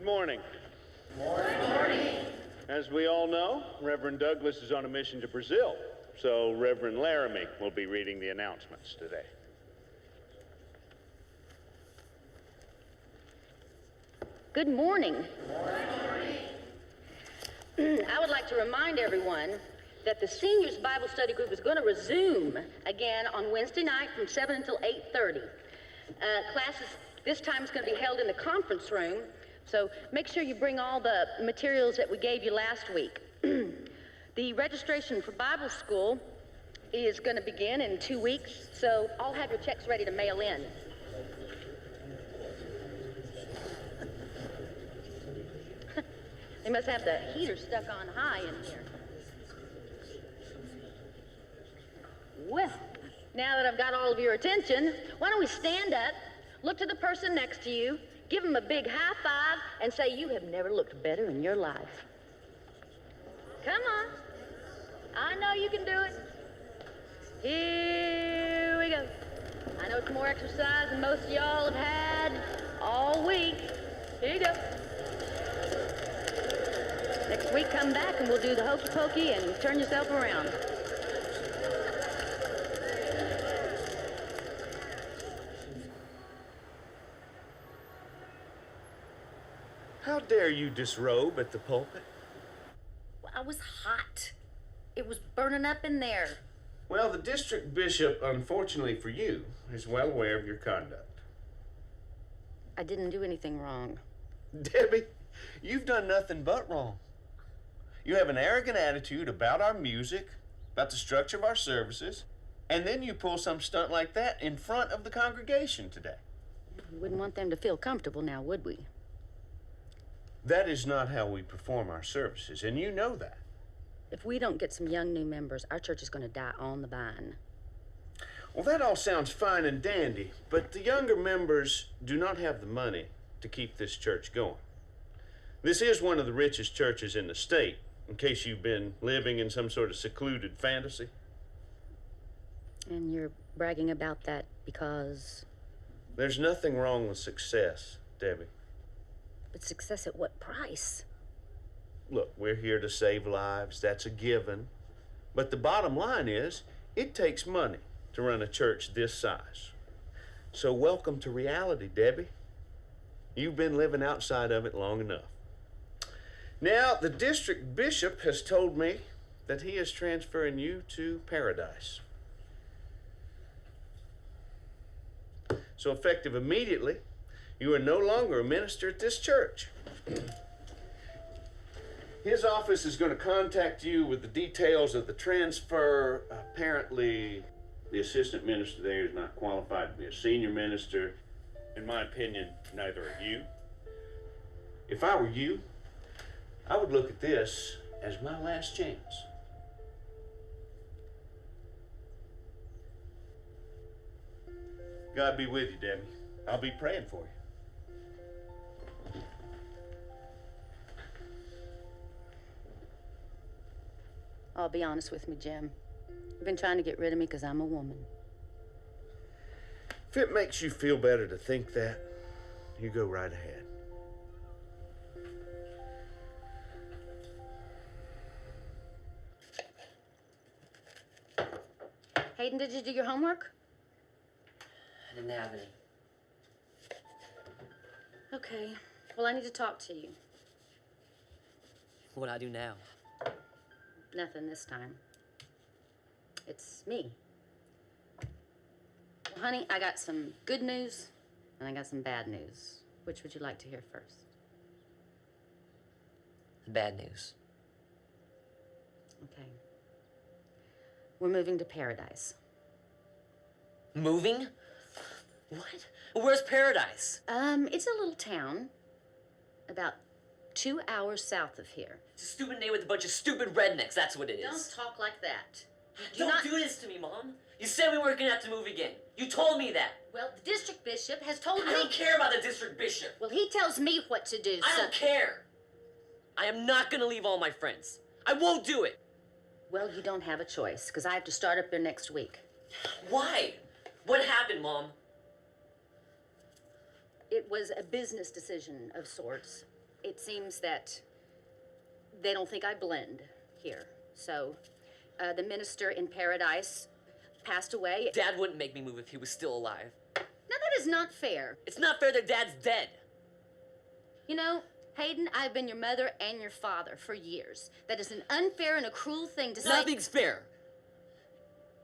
Good morning. Good morning. As we all know, Reverend Douglas is on a mission to Brazil, so Reverend Laramie will be reading the announcements today. Good morning. I would like to remind everyone that the seniors Bible study group is going to resume again on Wednesday night from 7 until 8:30. Classes this time is going to be held in the conference room, so make sure you bring all the materials that we gave you last week. The registration for Bible school is going to begin in 2 weeks, so I'll have your checks ready to mail in. They must have the heater stuck on high in here. Well, now that I've got all of your attention, why don't we stand up, look to the person next to you, give them a big high five, and say you have never looked better in your life. Come on. I know you can do it. Here we go. I know it's more exercise than most of y'all have had all week. Here you go. Next week, come back and we'll do the hokey pokey and turn yourself around. How dare you disrobe at the pulpit? Well, I was hot. It was burning up in there. Well, the district bishop, unfortunately for you, is well aware of your conduct. I didn't do anything wrong. Debbie, you've done nothing but wrong. You have an arrogant attitude about our music, about the structure of our services, and then you pull some stunt like that in front of the congregation today. We wouldn't want them to feel comfortable now, would we? That is not how we perform our services, and you know that. If we don't get some young new members, our church is going to die on the vine. Well, that all sounds fine and dandy, but the younger members do not have the money to keep this church going. This is one of the richest churches in the state, in case you've been living in some sort of secluded fantasy. And you're bragging about that because... There's nothing wrong with success, Debbie. But success at what price? Look, we're here to save lives, that's a given. But the bottom line is, it takes money to run a church this size. So welcome to reality, Debbie. You've been living outside of it long enough. Now, the district bishop has told me that he is transferring you to Paradise. So effective immediately, you are no longer a minister at this church. His office is going to contact you with the details of the transfer. Apparently, the assistant minister there is not qualified to be a senior minister. In my opinion, neither are you. If I were you, I would look at this as my last chance. God be with you, Debbie. I'll be praying for you. I'll be honest with me, Jim. You've been trying to get rid of me because I'm a woman. If it makes you feel better to think that, you go right ahead. Hayden, did you do your homework? I didn't have any. Okay. Well, I need to talk to you. What do I do now? Nothing this time. It's me. Well, honey, I got some good news and I got some bad news. Which would you like to hear first? The bad news. Okay. We're moving to Paradise. Moving? What? Where's Paradise? It's a little town about 2 hours south of here. It's a stupid name with a bunch of stupid rednecks, that's what it is. Don't talk like that. Don't do this to me, Mom. You said we weren't gonna have to move again. You told me that. Well, the district bishop has told me... I don't care about the district bishop. Well, he tells me what to do, I don't care. I am not gonna leave all my friends. I won't do it. Well, you don't have a choice, because I have to start up there next week. Why? What happened, Mom? It was a business decision of sorts. it seems that they don't think I blend here. So, the minister in Paradise passed away. Dad wouldn't make me move if he was still alive. Now, that is not fair. It's not fair that Dad's dead. You know, Hayden, I've been your mother and your father for years. That is an unfair and a cruel thing to say. Nothing's fair.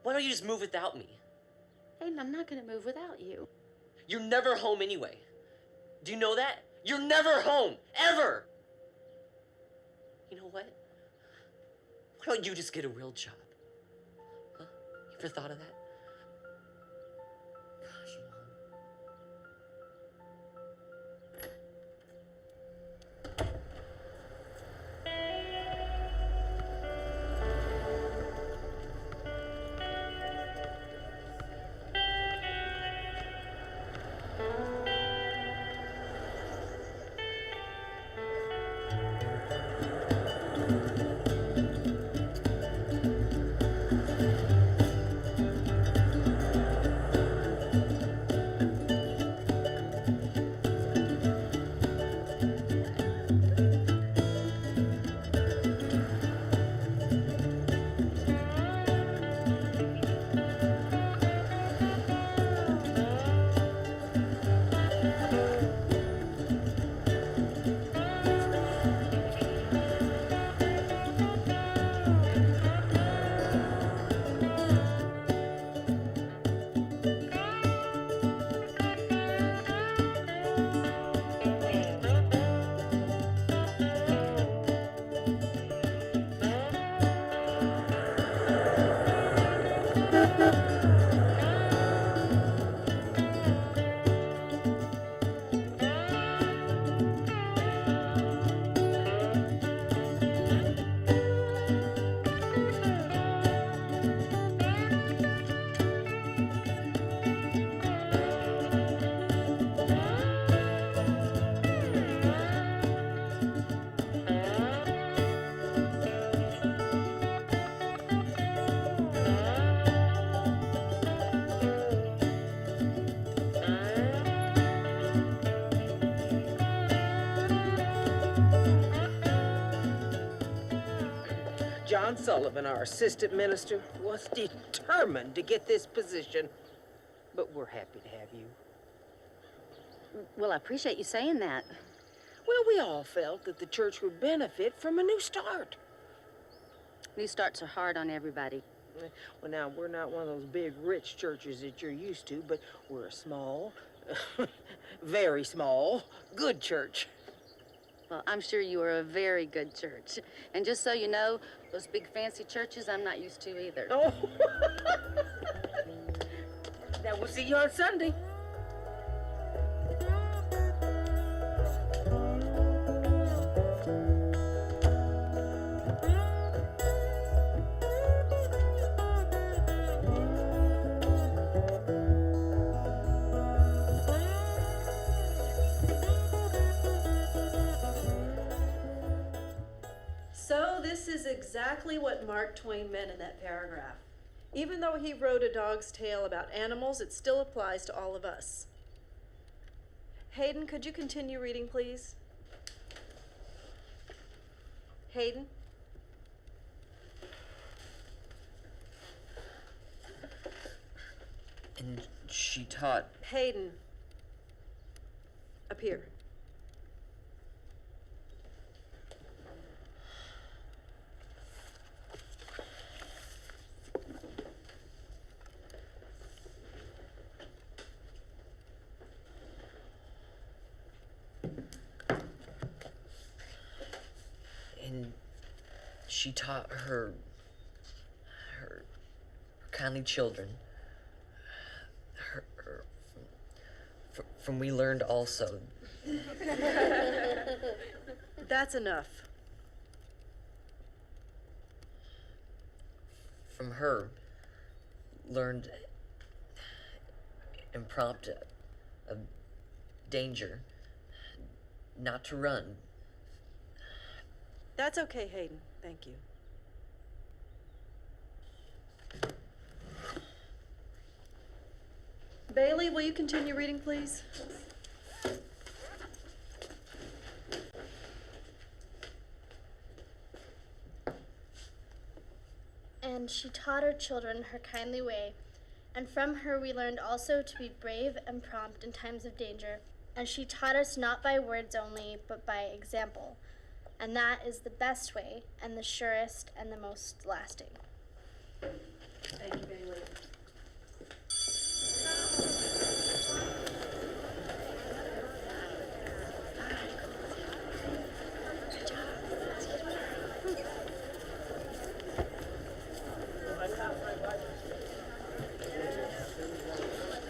Why don't you just move without me? Hayden, I'm not going to move without you. You're never home anyway. Do you know that? You're never home, ever! You know what? Why don't you just get a real job? Huh? You ever thought of that? Gosh, Mom. John Sullivan, our assistant minister, was determined to get this position. But we're happy to have you. Well, I appreciate you saying that. Well, we all felt that the church would benefit from a new start. New starts are hard on everybody. Well, now, we're not one of those big, rich churches that you're used to, but we're a small, very small, good church. Well, I'm sure you are a very good church. And just so you know, those big fancy churches I'm not used to either. Oh. Now, we'll see you on Sunday. So this is exactly what Mark Twain meant in that paragraph. Even though he wrote A Dog's Tale about animals, it still applies to all of us. Hayden, could you continue reading, please? Hayden? And she taught. Hayden. Up here. And she taught her kindly children. From we learned also. That's enough. From her learned impromptu of danger, not to run. That's okay, Hayden. Thank you. Bailey, will you continue reading, please? and she taught her children her kindly way. And from her we learned also to be brave and prompt in times of danger. And she taught us not by words only, but by example. And that is the best way, and the surest, and the most lasting. Thank you, Bailey.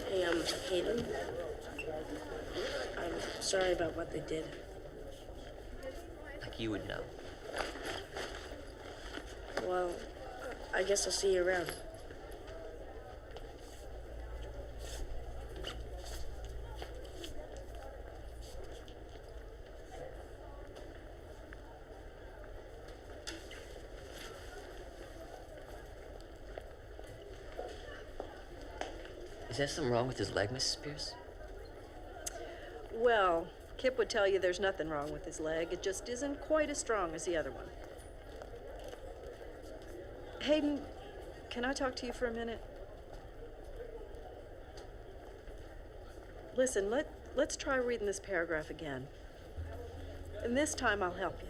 Hey, Hayden. I'm sorry about what they did. Like you would know. Well, I guess I'll see you around. Is there something wrong with his leg, Mrs. Pierce? Well, Kip would tell you there's nothing wrong with his leg. It just isn't quite as strong as the other one. Hayden, can I talk to you for a minute? Listen, let's try reading this paragraph again. And this time I'll help you.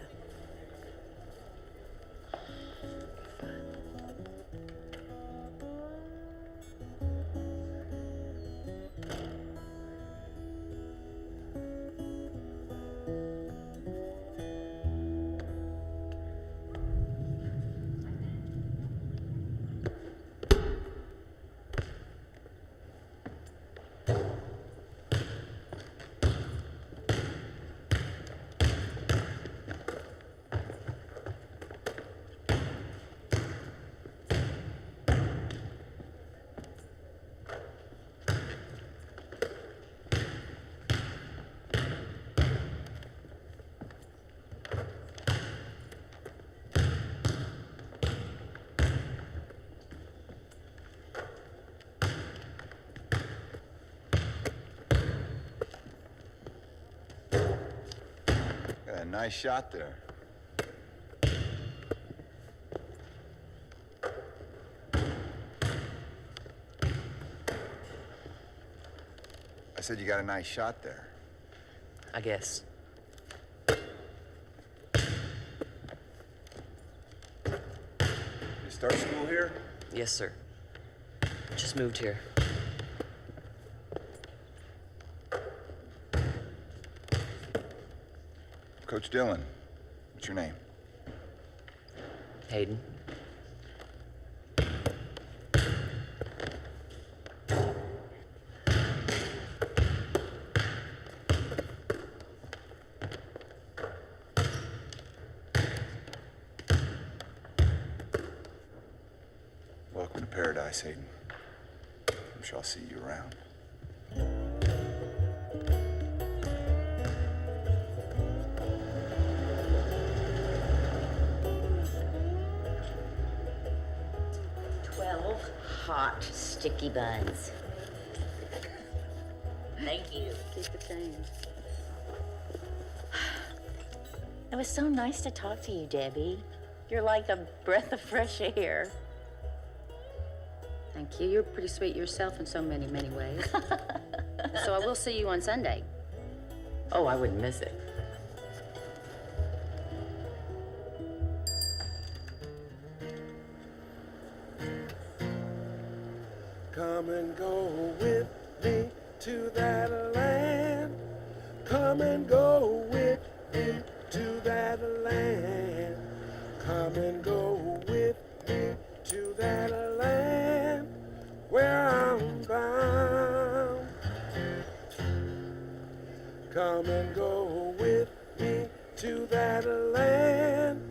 Got a nice shot there. I said you got a nice shot there. I guess. You start school here? Yes, sir. Just moved here. Coach Dillon, what's your name? Hayden. Welcome to paradise, Hayden. I'm sure I'll see you around. Hot, sticky buns. Thank you. Keep the change. It was so nice to talk to you, Debbie. You're like a breath of fresh air. Thank you. You're pretty sweet yourself in so many, many ways. So I will see you on Sunday. Oh, I wouldn't miss it. Come and go with me to that land. Come and go with me to that land. Come and go with me to that land where I'm bound. Come and go with me to that land.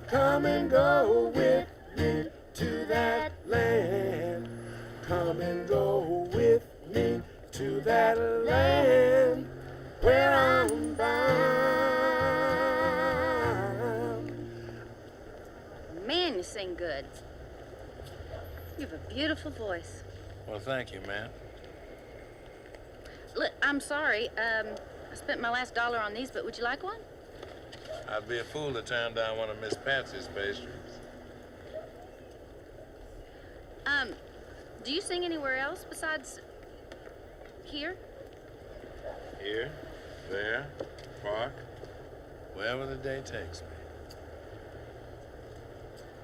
Come and go with me to that land. Come and go with me to that land where I'm bound. Man, you sing good. You have a beautiful voice. Well, thank you, man. Look, I'm sorry. I spent my last $1 on these, but would you like one? I'd be a fool to turn down one of Miss Patsy's pastries. Do you sing anywhere else besides here? Here, there, park, wherever the day takes me.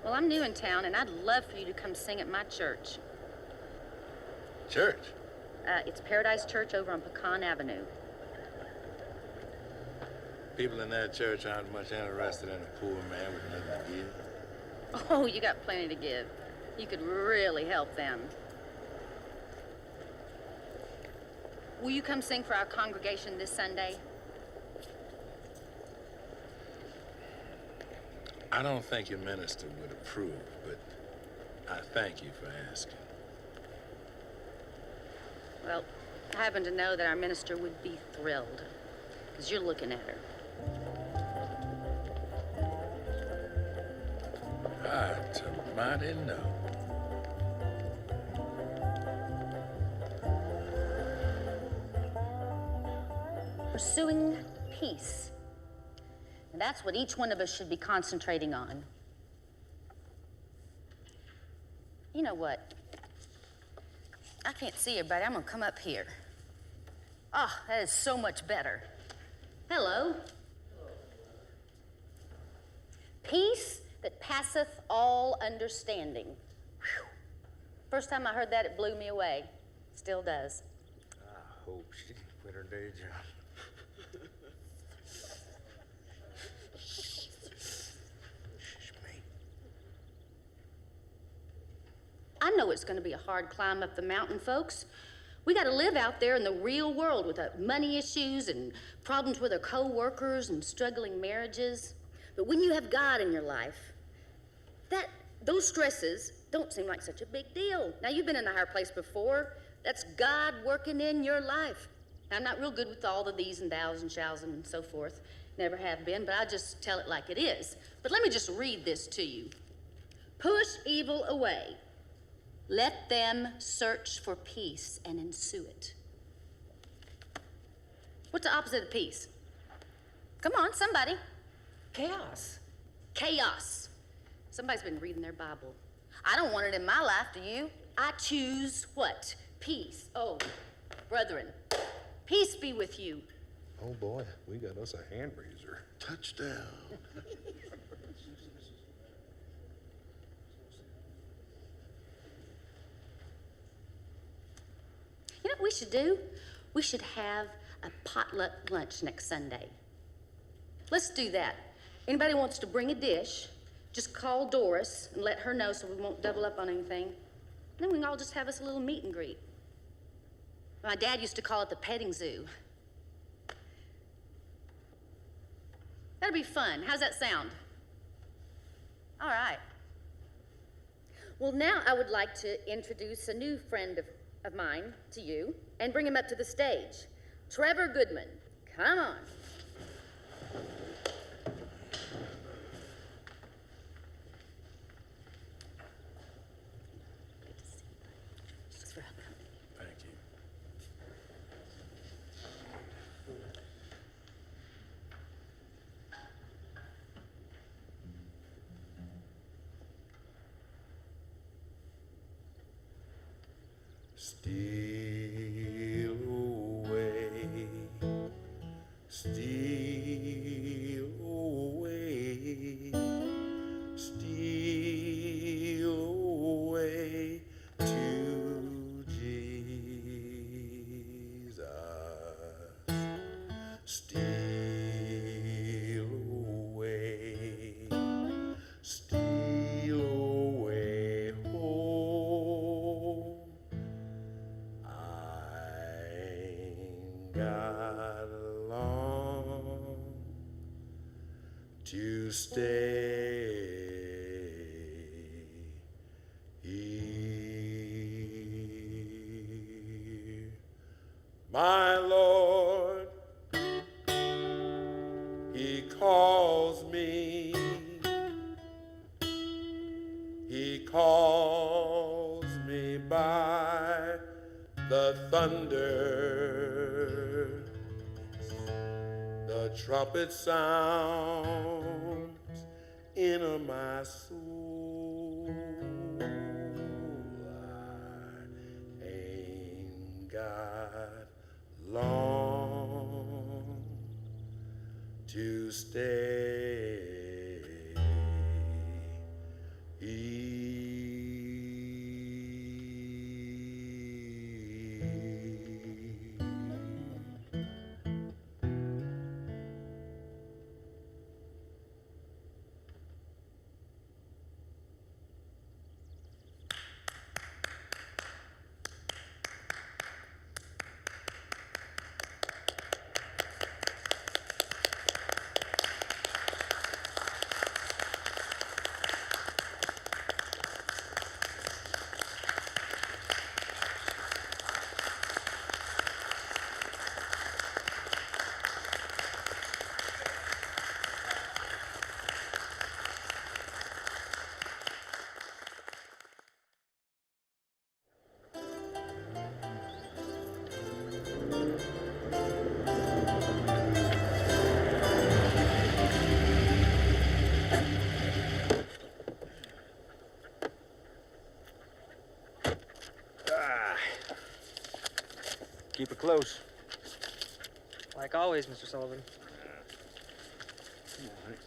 Well, I'm new in town, and I'd love for you to come sing at my church. Church? It's Paradise Church over on Pecan Avenue. People in that church aren't much interested in a poor man with nothing to give. Oh, you got plenty to give. You could really help them. Will you come sing for our congregation this Sunday? I don't think your minister would approve, but I thank you for asking. Well, I happen to know that our minister would be thrilled, because you're looking at her. I mighty know. Pursuing peace. And that's what each one of us should be concentrating on. You know what? I can't see everybody. I'm gonna come up here. Ah, that is so much better. Hello. Peace that passeth all understanding. Whew. First time I heard that, it blew me away. Still does. I hope she can quit her day job. I know it's going to be a hard climb up the mountain, folks. We got to live out there in the real world with money issues and problems with our co-workers and struggling marriages. But when you have God in your life, those stresses don't seem like such a big deal. Now, you've been in the higher place before. That's God working in your life. I'm not real good with all the these and thous and shalls and so forth. Never have been, but I just tell it like it is. But let me just read this to you. Push evil away. Let them search for peace and ensue it. What's the opposite of peace? Come on, somebody. Chaos. Chaos. Somebody's been reading their Bible. I don't want it in my life, do you? I choose what? Peace. Oh, brethren, peace be with you. Oh boy, we got us a hand raiser. Touchdown. You know what we should do? We should have a potluck lunch next Sunday. Let's do that. Anybody wants to bring a dish, just call Doris and let her know so we won't double up on anything. And then we can all just have us a little meet and greet. My dad used to call it the petting zoo. That'll be fun. How's that sound? All right. Well, now I would like to introduce a new friend of mine to you and bring him up to the stage. Trevor Goodman, come on. Thanks for coming. Thank you. Steal away, steal away, steal away to Jesus. Steal away, steal away home. Got long to stay here. My Lord, He calls me. He calls me by the thunder, the trumpet sounds in my soul. I to stay. Keep it close. Like always, Mr. Sullivan. All right.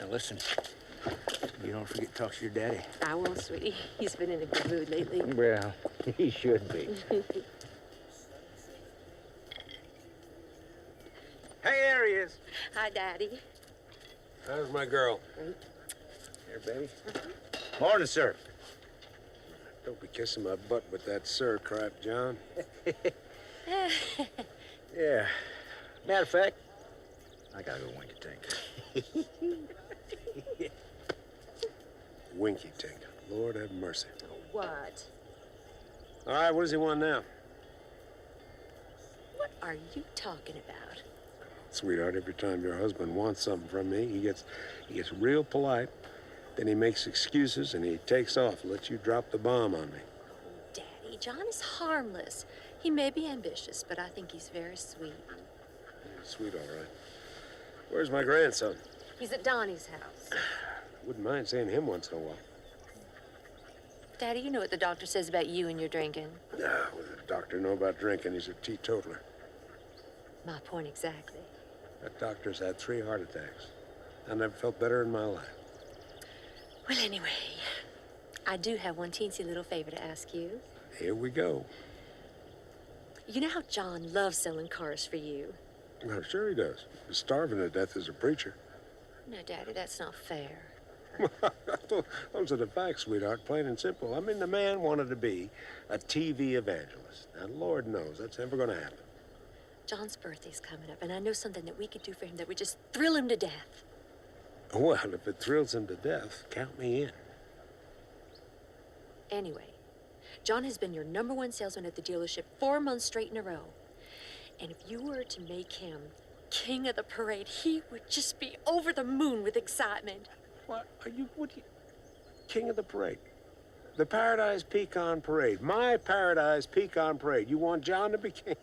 Now listen, you don't forget to talk to your daddy. I won't, sweetie. He's been in a good mood lately. Well, he should be. Hey, there he is. Hi, Daddy. How's my girl? Here, baby. Morning, sir. Don't be kissing my butt with that sir crap, John. Yeah. Matter of fact, I gotta go wink a tank. Winky tink. Lord have mercy. What? All right, what does he want now? What are you talking about? Sweetheart, every time your husband wants something from me, he gets real polite. Then he makes excuses and he takes off, lets you drop the bomb on me. Oh, Daddy, John is harmless. He may be ambitious, but I think he's very sweet. Sweet, all right. Where's my grandson? He's at Donnie's house. Wouldn't mind seeing him once in a while. Daddy, you know what the doctor says about you and your drinking. Nah, what does the doctor know about drinking? He's a teetotaler. My point exactly. That doctor's had 3 heart attacks. I never felt better in my life. Well, anyway, I do have one teensy little favor to ask you. Here we go. You know how John loves selling cars for you? Well, sure he does. He's starving to death as a preacher. No, Daddy, that's not fair. Those are the facts, sweetheart, plain and simple. I mean, the man wanted to be a TV evangelist. Now, Lord knows that's never going to happen. John's birthday's coming up, and I know something that we could do for him that would just thrill him to death. Well, if it thrills him to death, count me in. Anyway, John has been your #1 salesman at the dealership 4 months straight in a row. And if you were to make him king of the parade, he would just be over the moon with excitement. What are you, king of the parade? The Paradise Pecan Parade. My Paradise Pecan Parade. You want John to be king?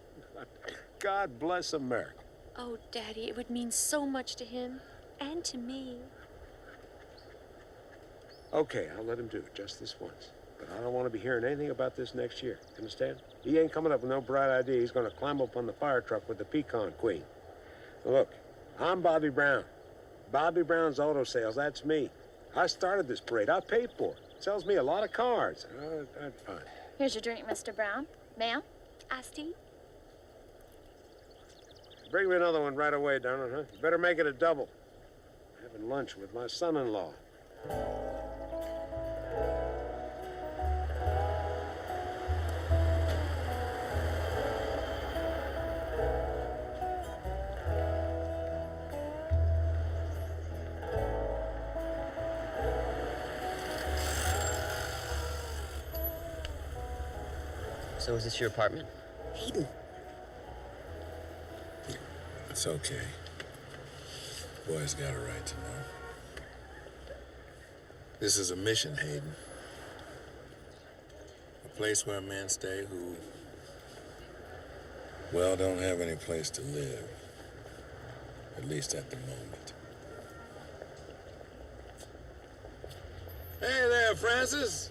God bless America. Oh, Daddy, it would mean so much to him and to me. Okay, I'll let him do it just this once. But I don't want to be hearing anything about this next year. Understand? He ain't coming up with no bright idea. He's going to climb up on the fire truck with the pecan queen. Look, I'm Bobby Brown. Bobby Brown's Auto Sales, that's me. I started this parade. I paid for it. Sells me a lot of cars. That's fine. Here's your drink, Mr. Brown. Ma'am? Iced tea? Bring me another one right away, darling, huh? You better make it a double. I'm having lunch with my son-in-law. So is this your apartment? Hayden. It's okay. Boy's got a right to know. This is a mission, Hayden. A place where a man stay who, well, don't have any place to live. At least at the moment. Hey there, Francis.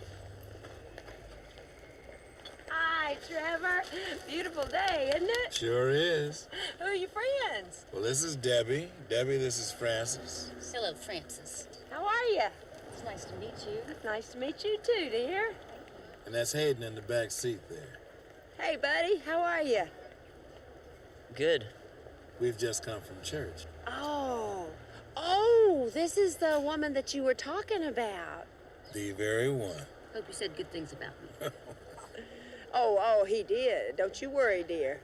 Hi. Hi, Trevor. Beautiful day, isn't it? Sure is. Who are your friends? Well, this is Debbie. Debbie, this is Francis. Hello, Francis. How are you? It's nice to meet you. Nice to meet you too, dear. And that's Hayden in the back seat there. Hey, buddy. How are you? Good. We've just come from church. Oh, this is the woman that you were talking about. The very one. Hope you said good things about me. Oh, he did. Don't you worry, dear.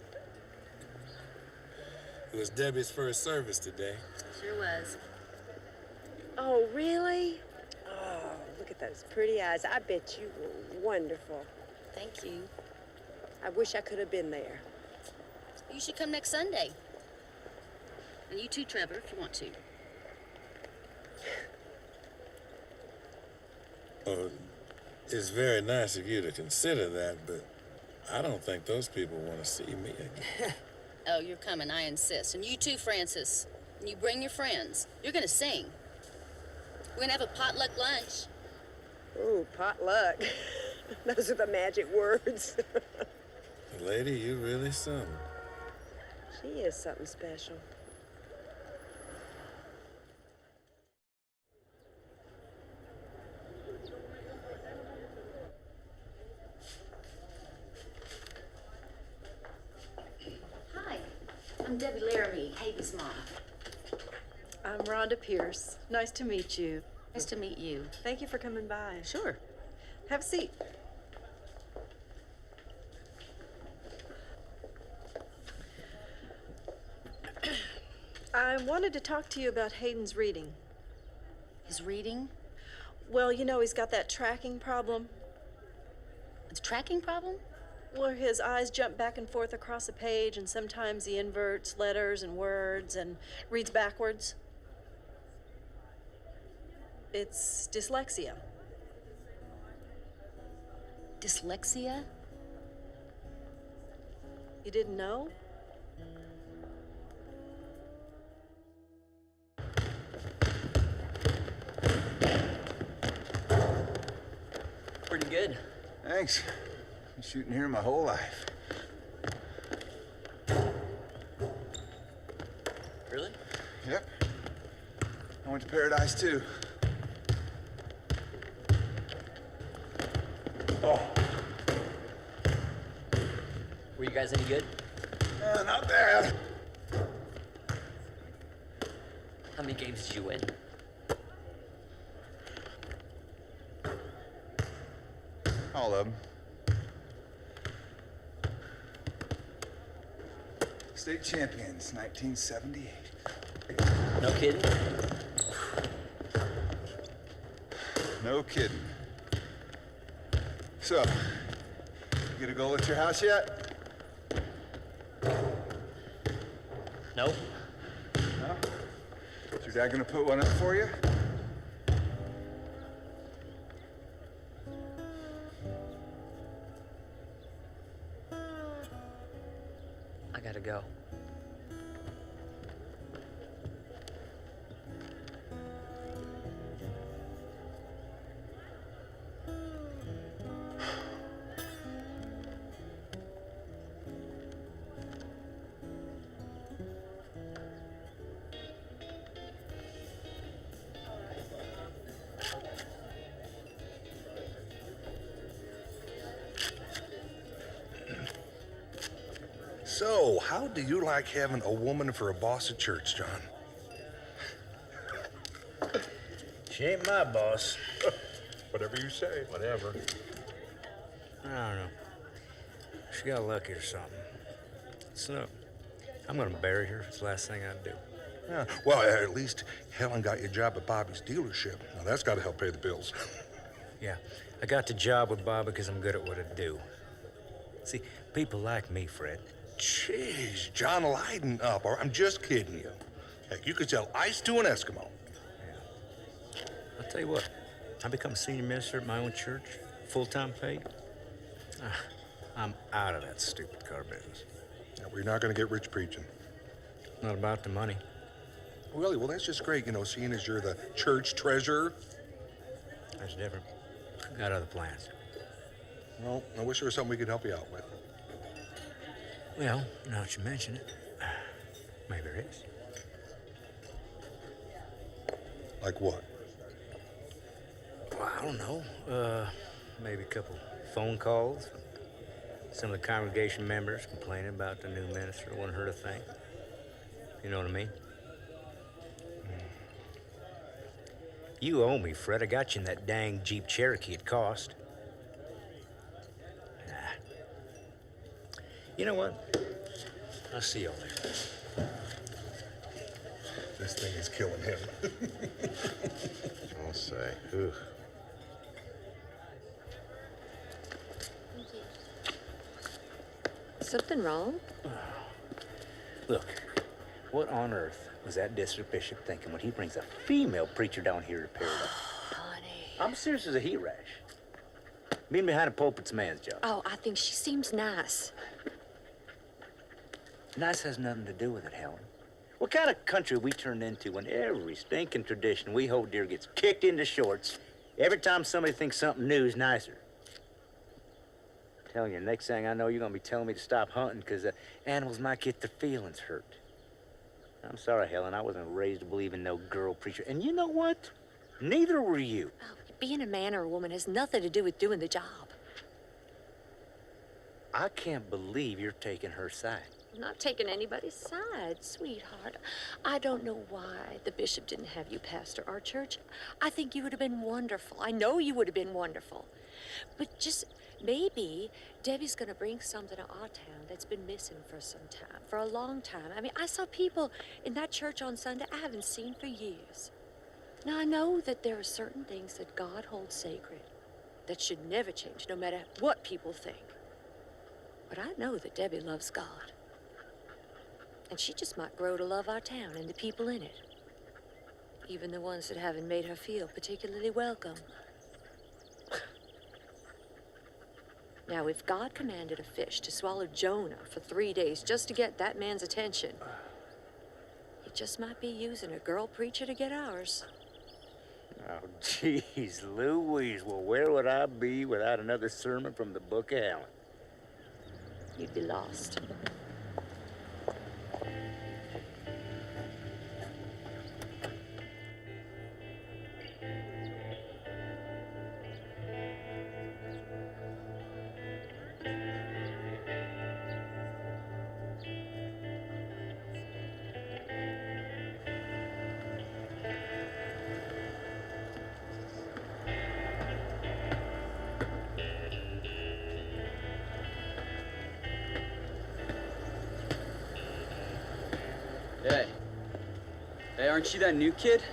It was Debbie's first service today. Sure was. Oh, really? Oh, look at those pretty eyes. I bet you were wonderful. Thank you. I wish I could have been there. You should come next Sunday. And you too, Trevor, if you want to. Oh, it's very nice of you to consider that, but I don't think those people want to see me again. Oh, you're coming, I insist. And you too, Francis. And you bring your friends. You're gonna sing. We're gonna have a potluck lunch. Ooh, potluck. Those are the magic words. Lady, you really something. She is something special. Hi, I'm Debbie Laramie, Hayden's mom. I'm Rhonda Pierce. Nice to meet you. Nice to meet you. Thank you for coming by. Sure. Have a seat. I wanted to talk to you about Hayden's reading. His reading? Well, you know, he's got that tracking problem. It's a tracking problem? Where his eyes jump back and forth across a page, and sometimes he inverts letters and words and reads backwards. It's dyslexia. Dyslexia? You didn't know? Pretty good. Thanks. Been shooting here my whole life. Really? Yep. I went to Paradise too. Oh. Were you guys any good? Not bad. How many games did you win? All of them. State champions, 1978. No kidding? No kidding. So, you get a goal at your house yet? No. No? Is your dad gonna put one up for you? I gotta go. So, how do you like having a woman for a boss at church, John? She ain't my boss. Whatever you say. Whatever. I don't know. She got lucky or something. So, I'm gonna bury her. It's the last thing I'd do. Yeah. Well, at least Helen got you a job at Bobby's dealership. Now, that's got to help pay the bills. Yeah, I got the job with Bob because I'm good at what I do. See, people like me, Fred. Jeez, John, lighten up, or I'm just kidding you. Heck, you could sell ice to an Eskimo. I'll tell you what, I become a senior minister at my own church, full-time paid. I'm out of that stupid car business. Yeah, we're not going to get rich preaching. Not about the money. Really? Well, that's just great, you know, seeing as you're the church treasurer. That's different. Got other plans. Well, I wish there was something we could help you out with. Well, now that you mention it, maybe there is. Like what? Well, I don't know. Maybe a couple phone calls. Some of the congregation members complaining about the new minister. Wouldn't hurt a thing. You know what I mean? You owe me, Fred. I got you in that dang Jeep Cherokee it cost. You know what? I'll see y'all later. This thing is killing him. I'll say. Ugh. Something wrong? Look, what on earth was that district bishop thinking when he brings a female preacher down here to Paraíso? Honey. I'm serious as a heat rash. Being behind a pulpit's a man's job. Oh, I think she seems nice. Nice has nothing to do with it, Helen. What kind of country we turned into when every stinking tradition we hold dear gets kicked into shorts every time somebody thinks something new is nicer? I'm telling you, next thing I know, you're gonna be telling me to stop hunting because animals might get their feelings hurt. I'm sorry, Helen, I wasn't raised to believe in no girl preacher. And you know what? Neither were you. Oh, being a man or a woman has nothing to do with doing the job. I can't believe you're taking her side. I'm not taking anybody's side, sweetheart. I don't know why the bishop didn't have you pastor our church. I think you would have been wonderful. I know you would have been wonderful. But just maybe Debbie's going to bring something to our town that's been missing for some time, for a long time. I mean, I saw people in that church on Sunday I haven't seen for years. Now, I know that there are certain things that God holds sacred that should never change, no matter what people think. But I know that Debbie loves God. And she just might grow to love our town and the people in it. Even the ones that haven't made her feel particularly welcome. Now, if God commanded a fish to swallow Jonah for 3 days just to get that man's attention, he just might be using a girl preacher to get ours. Oh, geez, Louise. Well, where would I be without another sermon from the Book of Helen? You'd be lost. Hey. Hey, aren't you that new kid?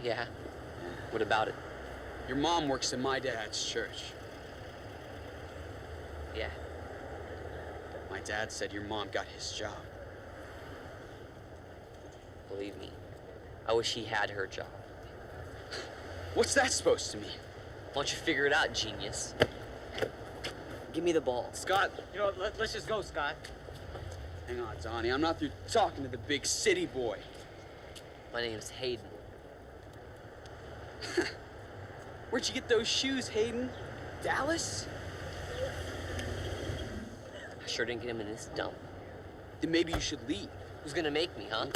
Yeah. What about it? Your mom works at my dad's church. Yeah. My dad said your mom got his job. Believe me, I wish he had her job. What's that supposed to mean? Why don't you figure it out, genius? Give me the ball. Scott. You know, let's just go, Scott. Hang on, Donnie. I'm not through talking to the big city boy. My name's Hayden. Where'd you get those shoes, Hayden? Dallas? I sure didn't get him in this dump. Then maybe you should leave. Who's gonna make me, huh?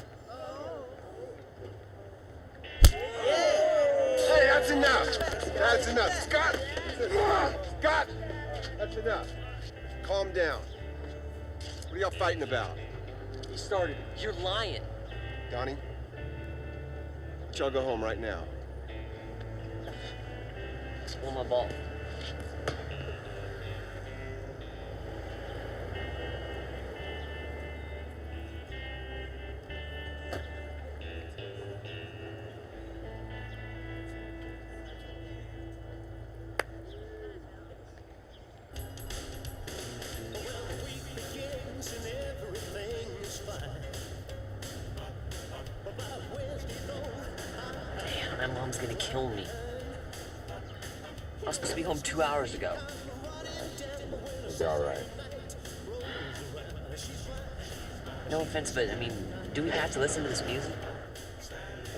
Hey, that's enough. That's enough. Scott! Scott! That's enough. Calm down. What are y'all fighting about? He started. You're lying. Donnie, y'all go home right now. Want my ball? Damn, my mom's gonna kill me. I was supposed to be home 2 hours ago. It'll be all right. No offense, but I mean, do we have to listen to this music?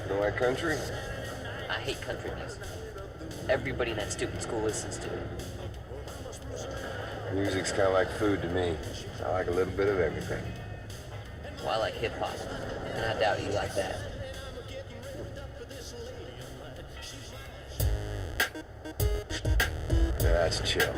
You don't like country? I hate country music. Everybody in that stupid school listens to it. Music's kind of like food to me. I like a little bit of everything. Well, I like hip-hop, and I doubt you like that. Yeah, that's chill.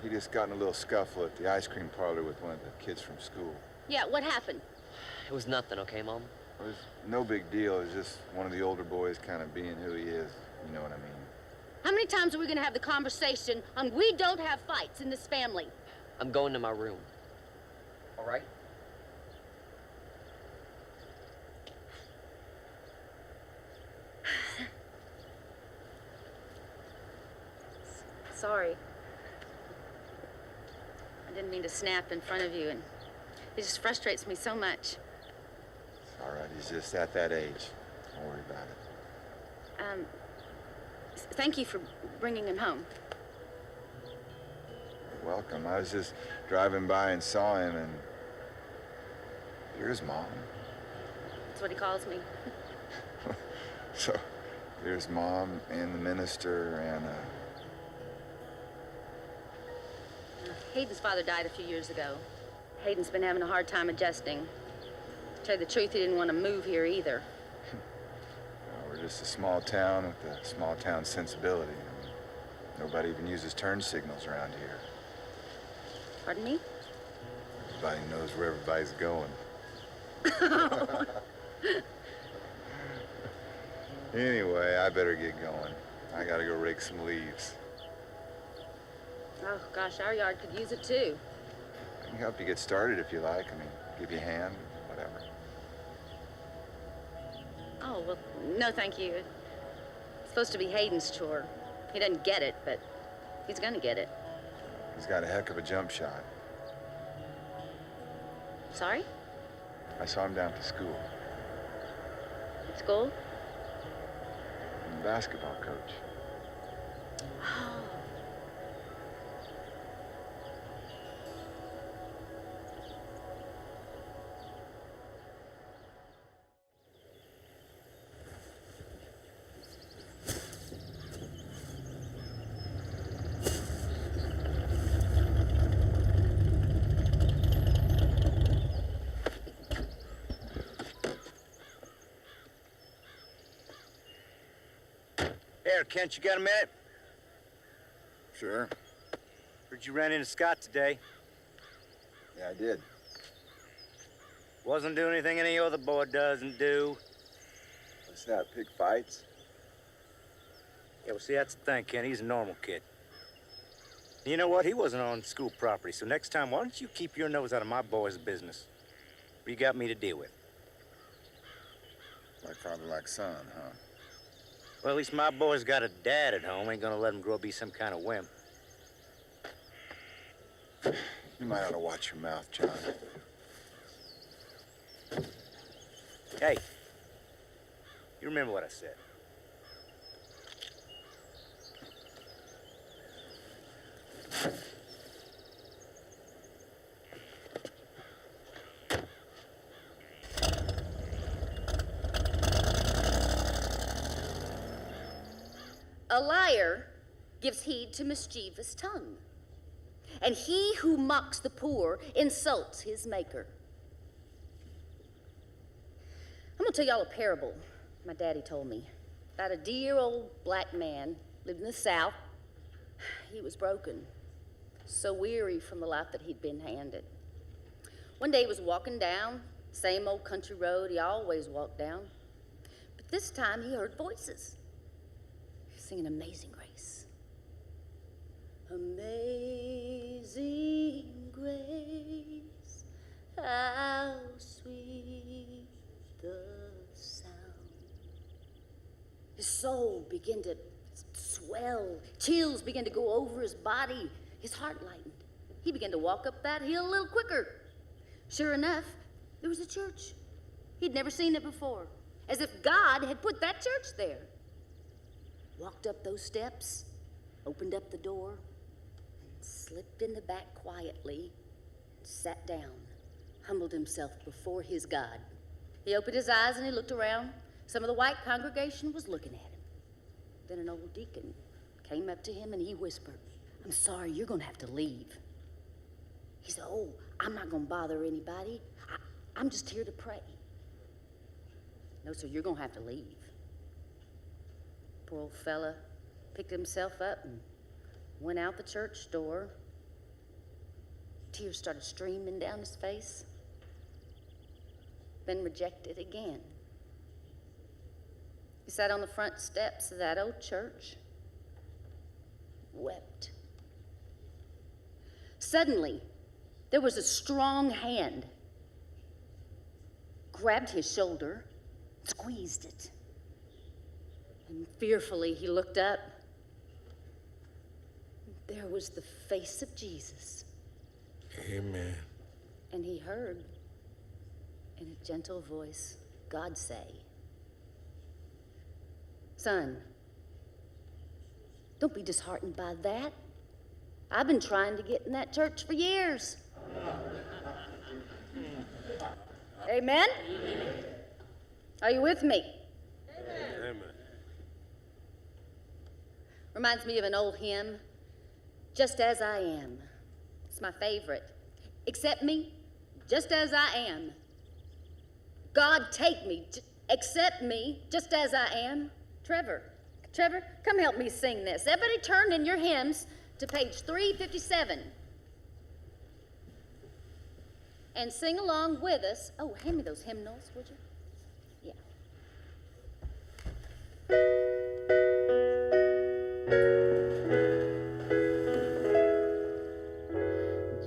He just got in a little scuffle at the ice cream parlor with one of the kids from school. Yeah, what happened? It was nothing, okay, Mom? It was no big deal. It was just one of the older boys kind of being who he is. You know what I mean? How many times are we going to have the conversation on we don't have fights in this family? I'm going to my room. All right? Sorry. I didn't mean to snap in front of you, and it just frustrates me so much. It's all right. He's just at that age. Don't worry about it. Thank you for bringing him home. You're welcome. I was just driving by and saw him, and here's Mom. That's what he calls me. So, here's Mom and the minister and, Hayden's father died a few years ago. Hayden's been having a hard time adjusting. To tell you the truth, he didn't want to move here either. We're just a small town with a small town sensibility. I mean, nobody even uses turn signals around here. Pardon me? Everybody knows where everybody's going. Anyway, I better get going. I gotta go rake some leaves. Oh, gosh, our yard could use it, too. I can help you get started if you like. I mean, give you a hand, whatever. Oh, well, no, thank you. It's supposed to be Hayden's chore. He doesn't get it, but he's gonna get it. He's got a heck of a jump shot. Sorry? I saw him down at the school. School? I'm the basketball coach. Oh. There, Kent, you got a minute? Sure. Heard you ran into Scott today. Yeah, I did. Wasn't doing anything any other boy doesn't do. What's that, pick fights? Yeah, well, see, that's the thing, Kent. He's a normal kid. You know what? He wasn't on school property, so next time, why don't you keep your nose out of my boy's business? What you got me to deal with? Like father, like son, huh? Well, at least my boy's got a dad at home. Ain't gonna let him grow up be some kind of wimp. You might ought to watch your mouth, John. Hey, you remember what I said? A liar gives heed to mischievous tongue, and he who mocks the poor insults his maker. I'm gonna tell y'all a parable my daddy told me about a dear old black man lived in the South. He was broken, so weary from the life that he'd been handed. One day he was walking down the same old country road he always walked down, but this time he heard voices singing Amazing Grace. Amazing grace, how sweet the sound. His soul began to swell swelled. Chills began to go over his body. His heart lightened. He began to walk up that hill a little quicker. Sure enough, there was a church. He'd never seen it before, as if God had put that church there. Walked up those steps, opened up the door, and slipped in the back quietly, and sat down, humbled himself before his God. He opened his eyes and he looked around. Some of the white congregation was looking at him. Then an old deacon came up to him and he whispered, "I'm sorry, you're going to have to leave." He said, "Oh, I'm not going to bother anybody. I'm just here to pray." "No, sir, you're going to have to leave." Poor old fella picked himself up and went out the church door. Tears started streaming down his face. Been rejected again. He sat on the front steps of that old church, wept. Suddenly, there was a strong hand, grabbed his shoulder, squeezed it. And fearfully, he looked up. There was the face of Jesus. Amen. And he heard, in a gentle voice, God say, "Son, don't be disheartened by that. I've been trying to get in that church for years." Amen? Are you with me? Amen. Reminds me of an old hymn, "Just as I am." It's my favorite. "Accept me just as I am. God, take me, accept me just as I am." Trevor, come help me sing this. Everybody turn in your hymns to page 357. And sing along with us. Oh, hand me those hymnals, would you? Yeah.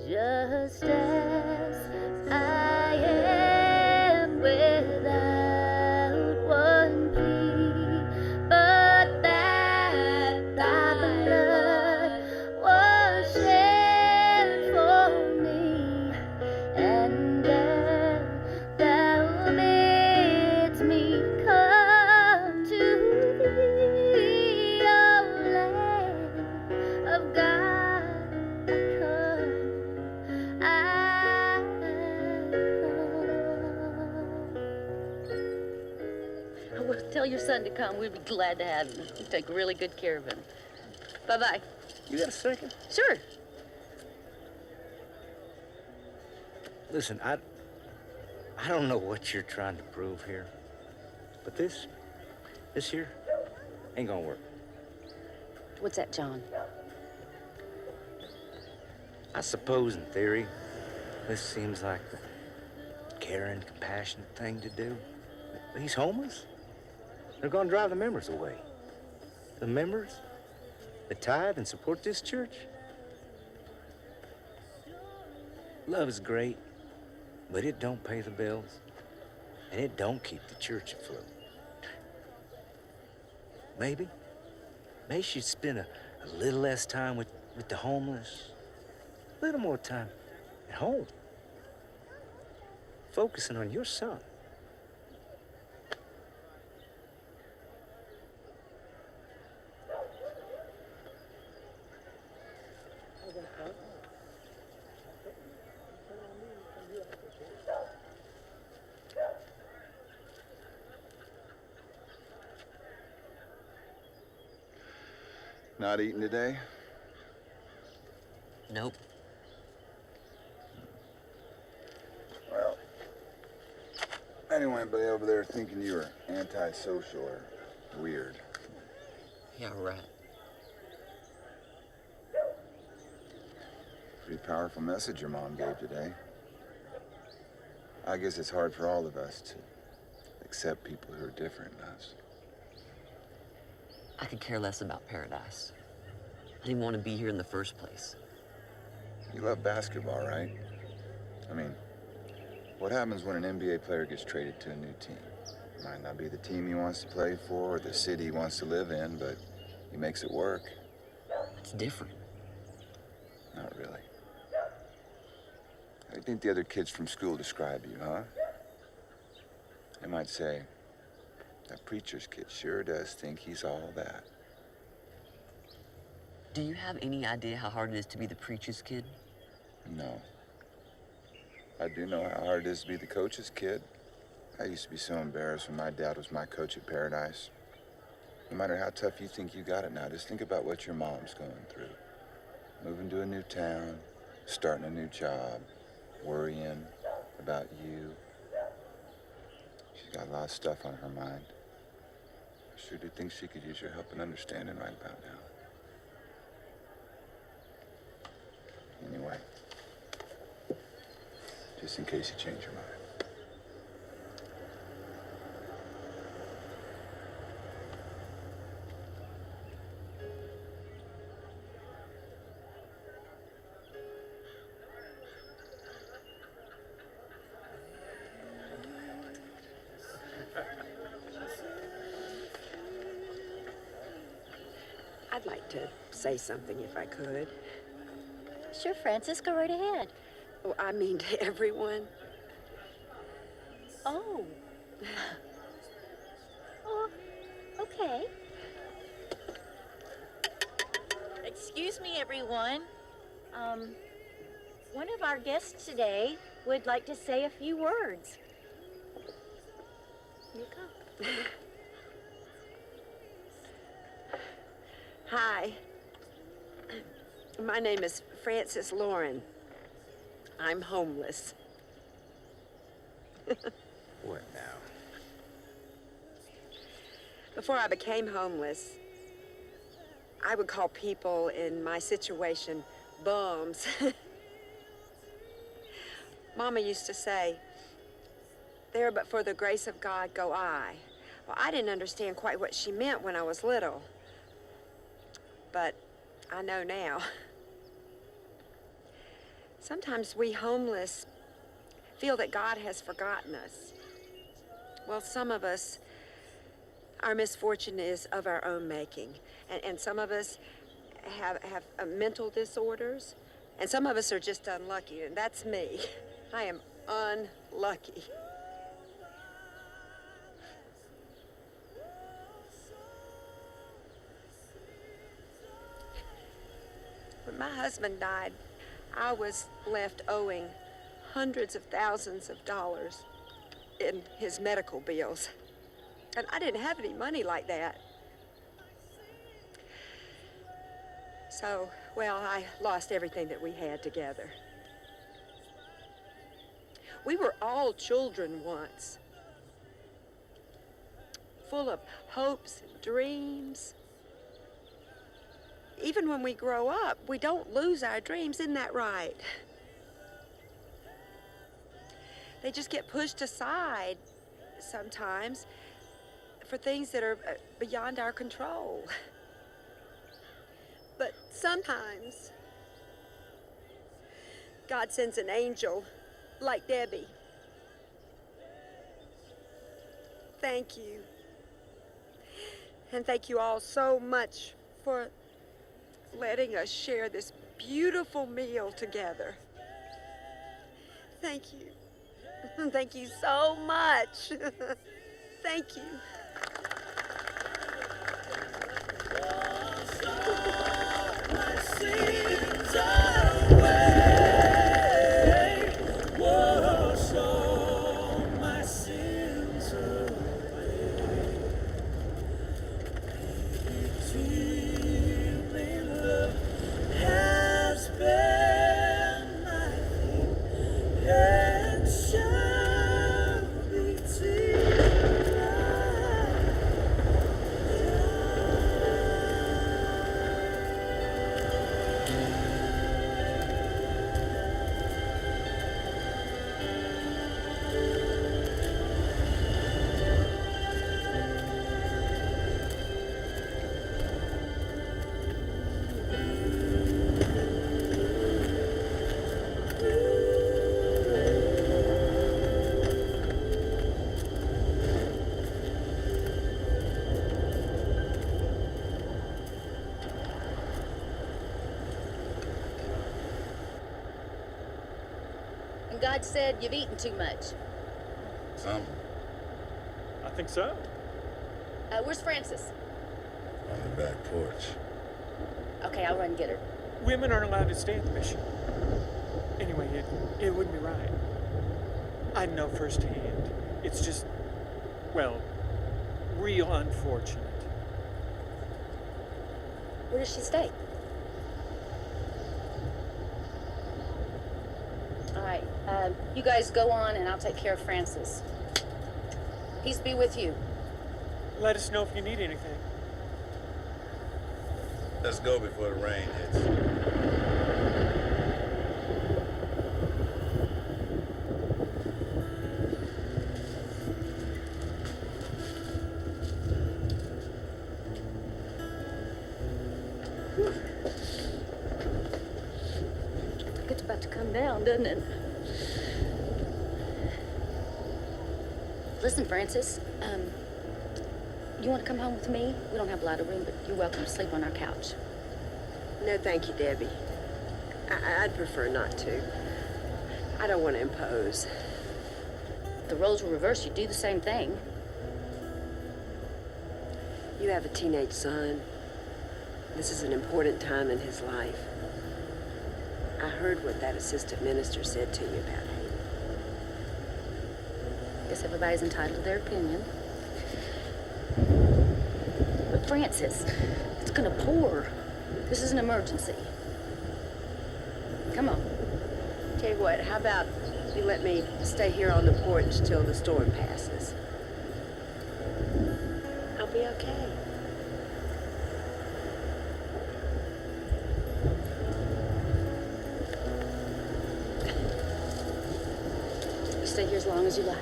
Just as I am without one plea, but that thy blood was shed for me, and then thou bids me come to thee, O Lamb of God, I come. Well, tell your son to come. We'd be glad to have him. We take really good care of him. Bye-bye. You got a second? Sure. Listen, I don't know what you're trying to prove here, but this here ain't gonna work. What's that, John? I suppose in theory, this seems like the caring, compassionate thing to do. But he's homeless. They're gonna drive the members away. The members that tithe and support this church. Love is great, but it don't pay the bills, and it don't keep the church afloat. Maybe you should spend a little less time with the homeless, a little more time at home, focusing on your son. Not eating today? Nope. Well, anyway, anybody over there thinking you were antisocial or weird? Yeah, right. Pretty powerful message your mom gave today. I guess it's hard for all of us to accept people who are different than us. I could care less about paradise. I didn't want to be here in the first place. You love basketball, right? I mean, what happens when an NBA player gets traded to a new team? Might not be the team he wants to play for or the city he wants to live in, but He makes it work. It's different. Not really. How do you think the other kids from school describe you, huh? They might say, that preacher's kid sure does think he's all that. Do you have any idea how hard it is to be the preacher's kid? No. I do know how hard it is to be the coach's kid. I used to be so embarrassed when my dad was my coach at Paraíso. No matter how tough you think you got it now, just think about what your mom's going through. Moving to a new town, starting a new job, worrying about you. She's got a lot of stuff on her mind. I sure do think she could use your help and understanding right about now. Anyway, just in case you change your mind. I'd like to say something if I could. Sure, Frances, go right ahead. Oh, I mean to everyone. Oh. Oh, okay. Excuse me, everyone. One of our guests today would like to say a few words. Here you go. Hi. My name is Frances Lauren. I'm homeless. What now? Before I became homeless, I would call people in my situation bums. Mama used to say, "There but for the grace of God go I." Well, I didn't understand quite what she meant when I was little, but I know now. Sometimes we homeless feel that God has forgotten us. Well, some of us, our misfortune is of our own making. And some of us have mental disorders. And some of us are just unlucky, and that's me. I am unlucky. When my husband died, I was left owing hundreds of thousands of dollars in his medical bills. And I didn't have any money like that. So, well, I lost everything that we had together. We were all children once, full of hopes and dreams. Even when we grow up, we don't lose our dreams, isn't that right? They just get pushed aside sometimes for things that are beyond our control. But sometimes God sends an angel like Debbie. Thank you. And thank you all so much for letting us share this beautiful meal together. Thank you. Thank you so much. Thank you. God said you've eaten too much. Some I think so. Where's Frances? on the back porch. Okay, I'll run and get her. Women aren't allowed to stay at the mission. Anyway, it wouldn't be right. I know firsthand. It's just, well, real unfortunate. Where does she stay? All right, you guys go on and I'll take care of Frances. Peace be with you. Let us know if you need anything. Let's go before the rain hits. It's about to come down, doesn't it? Listen, Frances, you want to come home with me? We don't have a lot of room, but you're welcome to sleep on our couch. No, thank you, Debbie. I'd prefer not to. I don't want to impose. If the roles were reversed, you'd do the same thing. You have a teenage son. This is an important time in his life. I heard what that assistant minister said to you about him. Guess everybody's entitled to their opinion. But Frances, it's gonna pour. This is an emergency. Come on. Tell you what, how about you let me stay here on the porch till the storm passes? I'll be okay. You stay here as long as you like.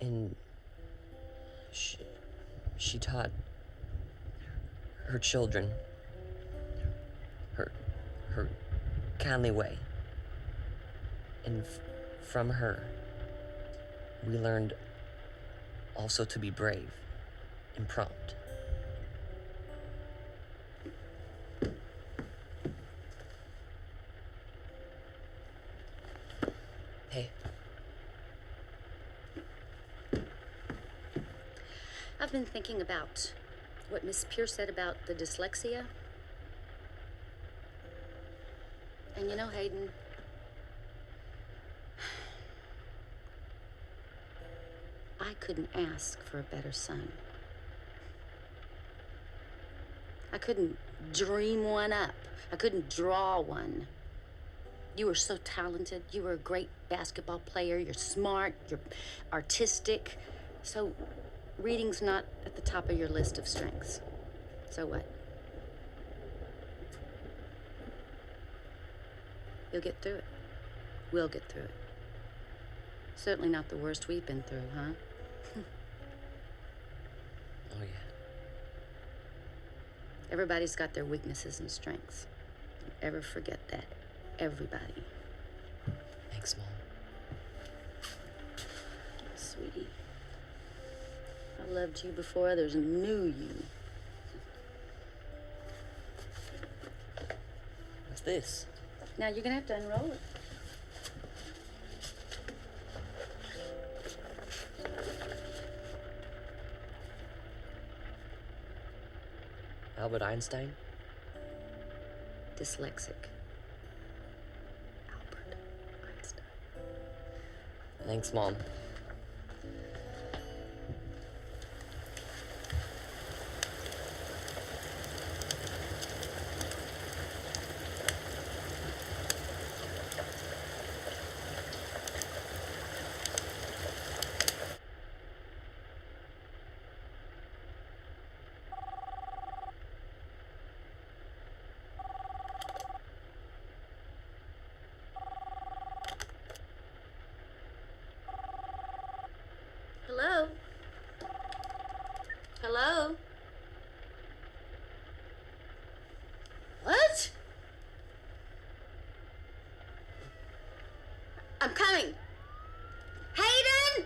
And she taught her children her kindly way. And from her, we learned also to be brave and prompt. Hey. I've been thinking about what Miss Pierce said about the dyslexia. And you know, Hayden, I couldn't ask for a better son. I couldn't dream one up. I couldn't draw one. You were so talented. You were a great basketball player. You're smart. You're artistic. So reading's not at the top of your list of strengths. So what? You'll get through it. We'll get through it. Certainly not the worst we've been through, huh? Oh, yeah. Everybody's got their weaknesses and strengths. Don't ever forget that. Everybody. Thanks, Mom. Sweetie. I loved you before others knew you. What's this? Now you're gonna have to unroll it. Albert Einstein? Dyslexic. Albert Einstein. Thanks, Mom. Hello? Hello? What? I'm coming. Hayden!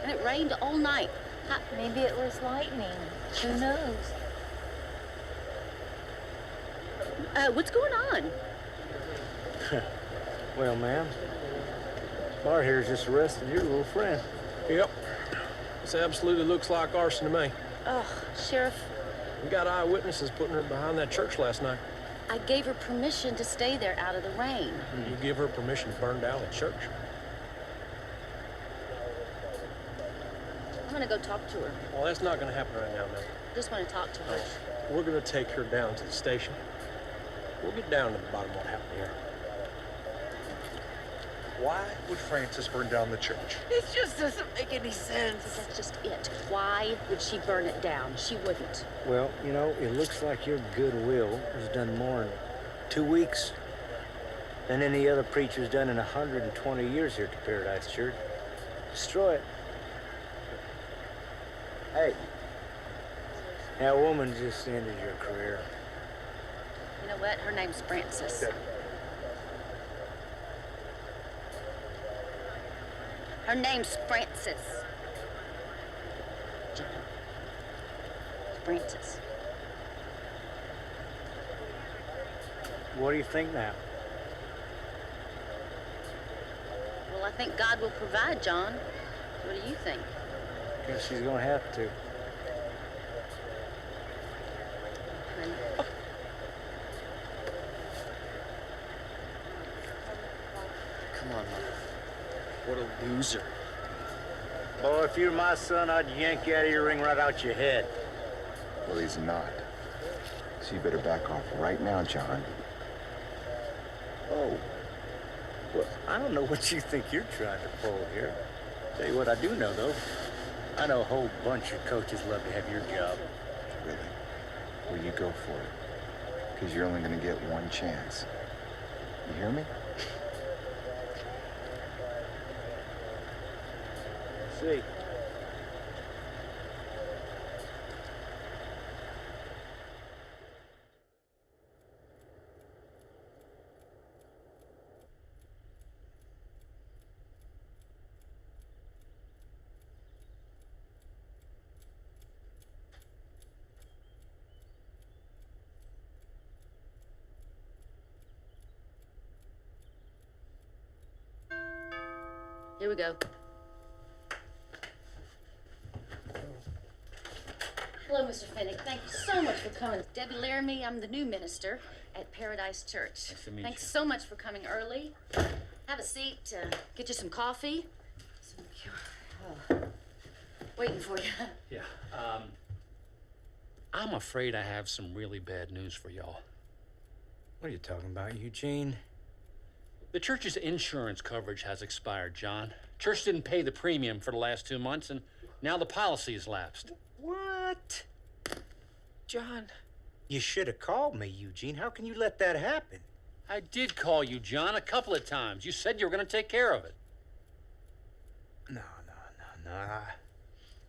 And it rained all night. Maybe it was lightning. Who knows? What's going on? Well, ma'am, Bart here's just arrested your little friend. Yep. This absolutely looks like arson to me. Oh, Sheriff, We got eyewitnesses putting her behind that church last night. I gave her permission to stay there out of the rain. You give her permission to burn down the church? I'm gonna go talk to her. Well, that's not gonna happen right now, man. I just want to talk to her. We're gonna take her down to the station. We'll get down to the bottom of what happened here. Why would Frances burn down the church? It just doesn't make any sense. That's just it. Why would she burn it down? She wouldn't. Well, you know, it looks like your goodwill has done more in 2 weeks than any other preacher's done in 120 years here at the Paradise Church. Destroy it. Hey, that woman just ended your career. You know what? Her name's Frances. Her name's Frances. John. Frances. What do you think now? Well, I think God will provide, John. What do you think? Guess she's gonna have to. Come on, Mom. What a loser. Boy, if you're my son, I'd yank you out of your ring right out your head. Well, he's not. So you better back off right now, John. Oh. Well, I don't know what you think you're trying to pull here. Tell you what I do know, though. I know a whole bunch of coaches love to have your job. Really? Well, you go for it. Because you're only going to get one chance. You hear me? See. Here we go. Hello, Mr. Finnick. Thank you so much for coming. Debbie Laramie, I'm the new minister at Paradise Church. Nice to meet Thanks you. so much for coming early. Have a seat, get you some coffee. Waiting for you. Yeah, I'm afraid I have some really bad news for y'all. What are you talking about, Eugene? The church's insurance coverage has expired, John. Church didn't pay the premium for the last 2 months, and now the policy's lapsed. What? John, you should have called me, Eugene. How can you let that happen? I did call you, John, a couple of times. You said you were going to take care of it. No.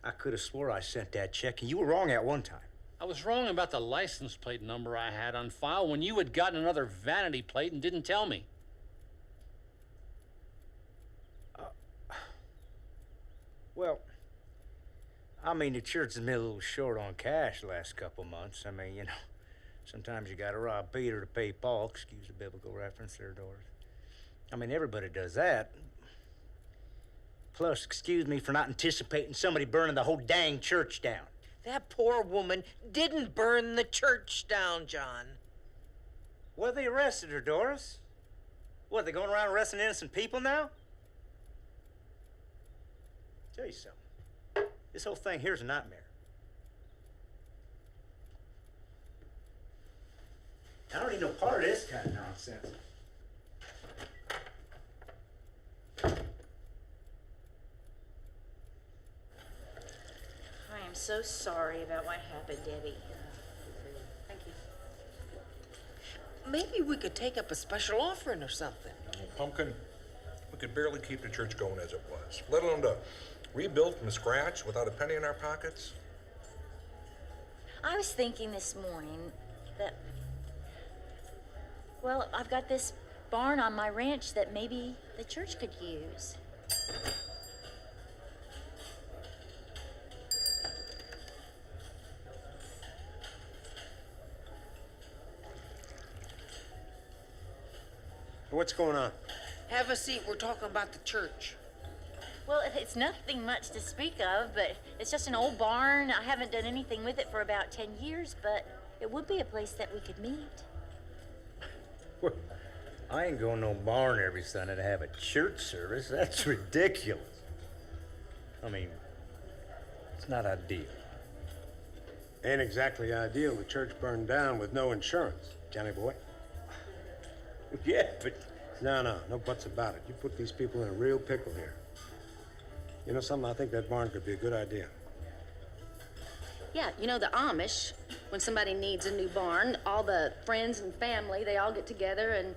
I could have swore I sent that check, and you were wrong at one time. I was wrong about the license plate number I had on file when you had gotten another vanity plate and didn't tell me. Well, I mean, the church has been a little short on cash the last couple months. I mean, you know, sometimes you gotta rob Peter to pay Paul. Excuse the biblical reference there, Doris. I mean, everybody does that. Plus, excuse me for not anticipating somebody burning the whole dang church down. That poor woman didn't burn the church down, John. Well, they arrested her, Doris. What, they going around arresting innocent people now? Tell you something. This whole thing here's a nightmare. I don't need no part of this kind of nonsense. I am so sorry about what happened, Debbie. Thank you. Maybe we could take up a special offering or something. Pumpkin, we could barely keep the church going as it was, let alone to rebuild from scratch without a penny in our pockets. I was thinking this morning that, well, I've got this barn on my ranch that maybe the church could use. So what's going on? Have a seat. We're talking about the church. Well, it's nothing much to speak of, but it's just an old barn. I haven't done anything with it for about 10 years, but it would be a place that we could meet. Well, I ain't going no barn every Sunday to have a church service. That's ridiculous. I mean, it's not ideal. Ain't exactly ideal. The church burned down with no insurance, Johnny boy. Yeah, but... No buts about it. You put these people in a real pickle here. You know something? I think that barn could be a good idea. Yeah, you know the Amish, when somebody needs a new barn, all the friends and family, they all get together and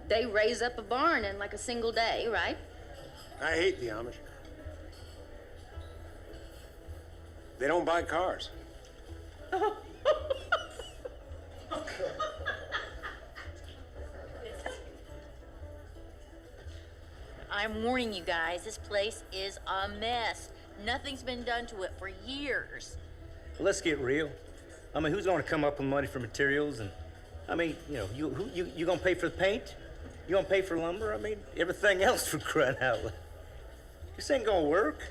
they raise up a barn in like a single day, right? I hate the Amish. They don't buy cars. I'm warning you guys, this place is a mess. Nothing's been done to it for years. Well, let's get real. I mean, who's going to come up with money for materials? And I mean, you know, you going to pay for the paint? You going to pay for lumber? I mean, everything else for crying out loud. This ain't going to work.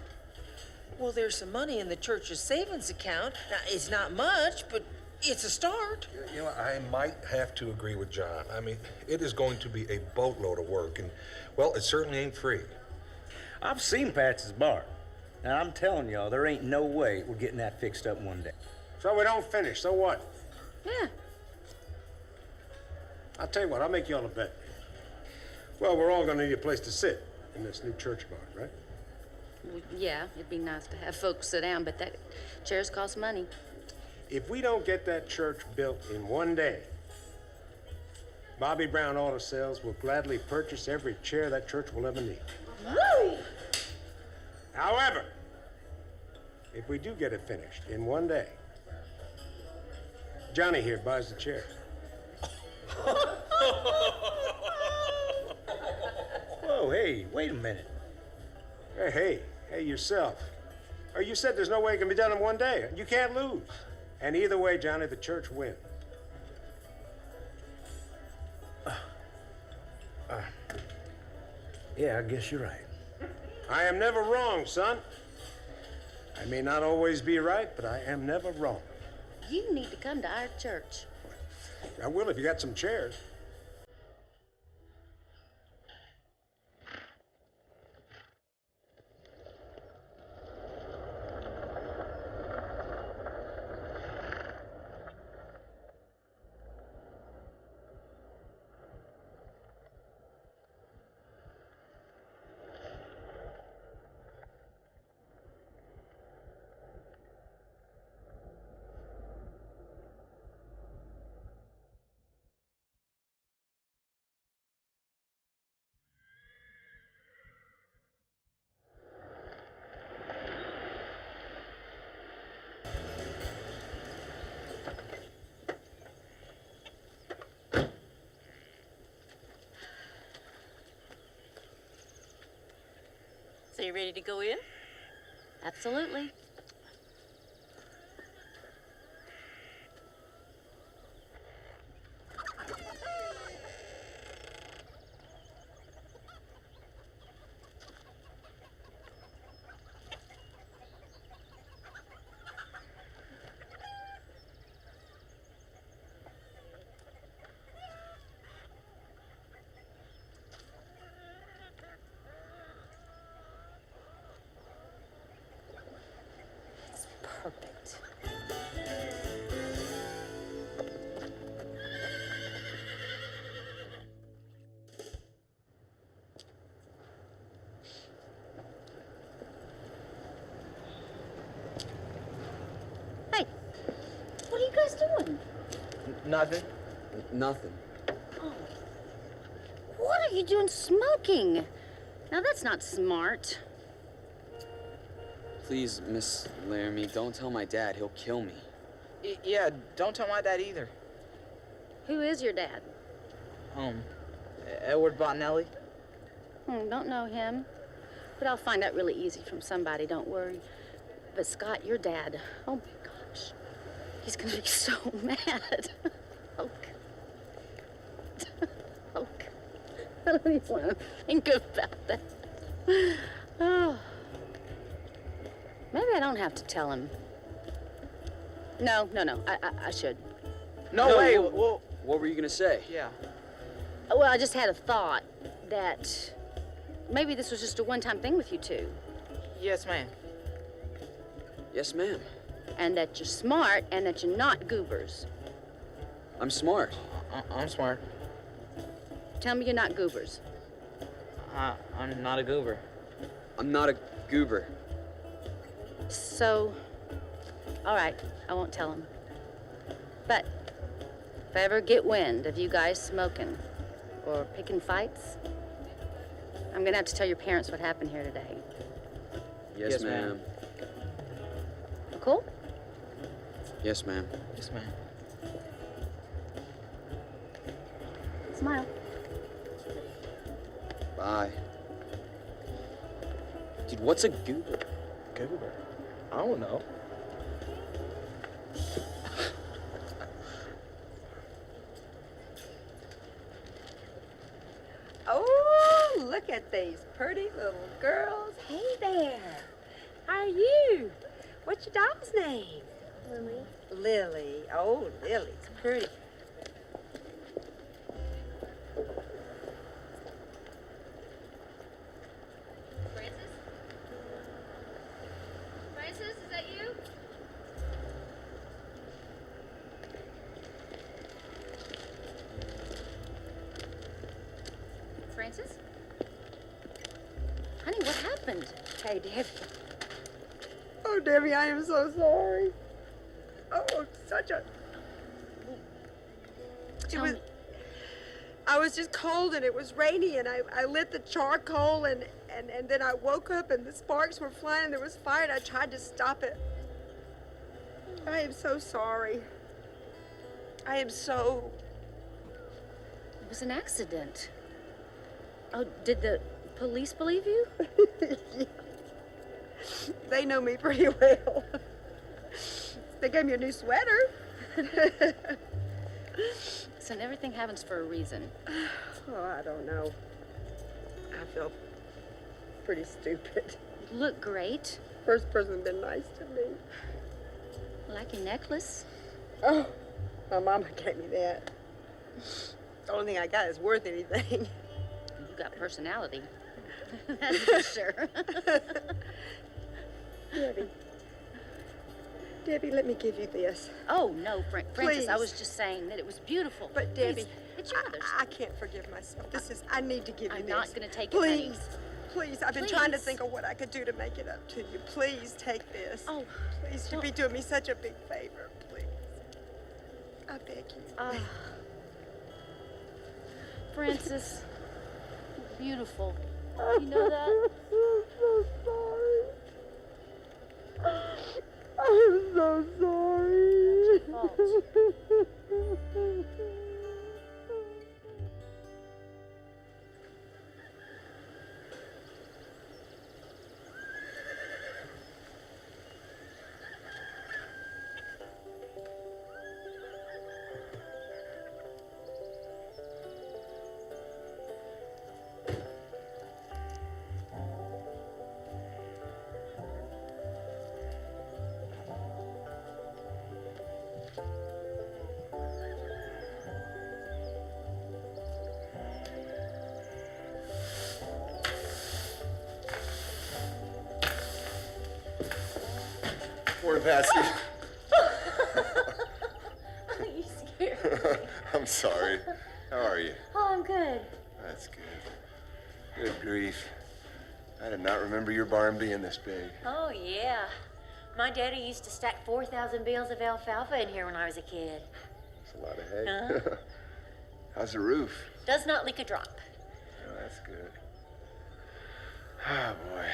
Well, there's some money in the church's savings account. Now, it's not much, but it's a start. You know, I might have to agree with John. I mean, it is going to be a boatload of work, and, well, it certainly ain't free. I've seen Pat's barn, and I'm telling y'all, there ain't no way we're getting that fixed up one day. So we don't finish, so what? Yeah. I'll tell you what, I'll make y'all a bet. Well, we're all gonna need a place to sit in this new church barn, right? Well, yeah, it'd be nice to have folks sit down, but that chairs cost money. If we don't get that church built in one day, Bobby Brown Auto Sales will gladly purchase every chair that church will ever need. Woo! However, if we do get it finished in one day, Johnny here buys the chairs. Whoa, hey, wait a minute. Hey, yourself. Or you said there's no way it can be done in one day. You can't lose. And either way, Johnny, the church wins. Yeah, I guess you're right. I am never wrong, son. I may not always be right, but I am never wrong. You need to come to our church. I will if you got some chairs. So you ready to go in? Absolutely. Perfect. Hey, what are you guys doing? Nothing. Nothing. Oh. What are you doing smoking? Now that's not smart. Please, Miss Laramie, don't tell my dad. He'll kill me. Yeah, don't tell my dad either. Who is your dad? Edward Bottinelli? Don't know him. But I'll find out really easy from somebody, don't worry. But Scott, your dad, oh my gosh. He's gonna be so mad. Oh, God. Oh, God. don't even want to think about that. Oh. Maybe I don't have to tell him. No. I should. No, wait. Well, what were you gonna say? Yeah. Well, I just had a thought that maybe this was just a one-time thing with you two. Yes, ma'am. Yes, ma'am. And that you're smart and that you're not goobers. I'm smart. I'm smart. Tell me you're not goobers. I'm not a goober. I'm not a goober. So, all right, I won't tell him. But if I ever get wind of you guys smoking or picking fights, I'm gonna have to tell your parents what happened here today. Yes, ma'am. Cool? Yes, ma'am. Yes, ma'am. Smile. Bye. Dude, what's a goober? Goober? I don't know. Oh, look at these pretty little girls. Hey there. How are you? What's your dog's name? Lily. Lily. Oh, Lily's pretty. Francis, is that you? Francis? Honey, what happened? Hey, Debbie. Oh, Debbie, I am so sorry. Oh, such a... I was just cold and it was rainy and I lit the charcoal and then I woke up and the sparks were flying and there was fire and I tried to stop it. I am so sorry. I am so... It was an accident. Oh, did the police believe you? They know me pretty well. They gave me a new sweater. Listen, everything happens for a reason. Oh, I don't know. I feel pretty stupid. You look great. First person been nice to me. Like your necklace. Oh, my mama gave me that. The only thing I got is worth anything. You got personality. That's for sure. Debbie, let me give you this. Oh, no, Francis, Please. I was just saying that it was beautiful. But Debbie, Please, it's your mother's. I can't forgive myself. I need to give you I'm this. not going to take Please. it, honey. Please, I've been trying to Please. think of what I could do to make it up to you. Please take this. Oh, please, you'd be doing me such a big favor. Please. I beg you. Francis, beautiful. You know that? I'm so sorry. I'm so sorry. It's your fault. Morning, Patsy. You scared me. I'm sorry. How are you? Oh, I'm good. That's good. Good grief. I did not remember your barn being this big. Oh, yeah. My daddy used to stack 4,000 bales of alfalfa in here when I was a kid. It's a lot of hay. Huh? How's the roof? Does not leak a drop. Oh, that's good. Ah, boy.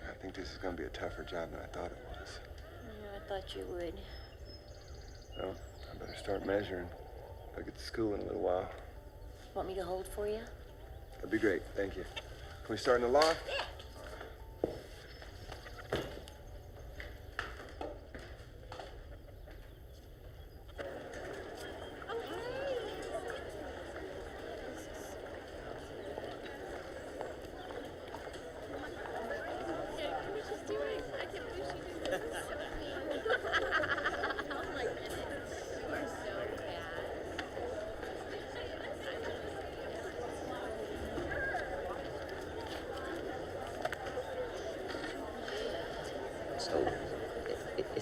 I think this is going to be a tougher job than I thought it was. Yeah, I thought you would. Well, I better start measuring. I'll get to school in a little while. Want me to hold for you? That'd be great. Thank you. Can we start in the loft? Yeah.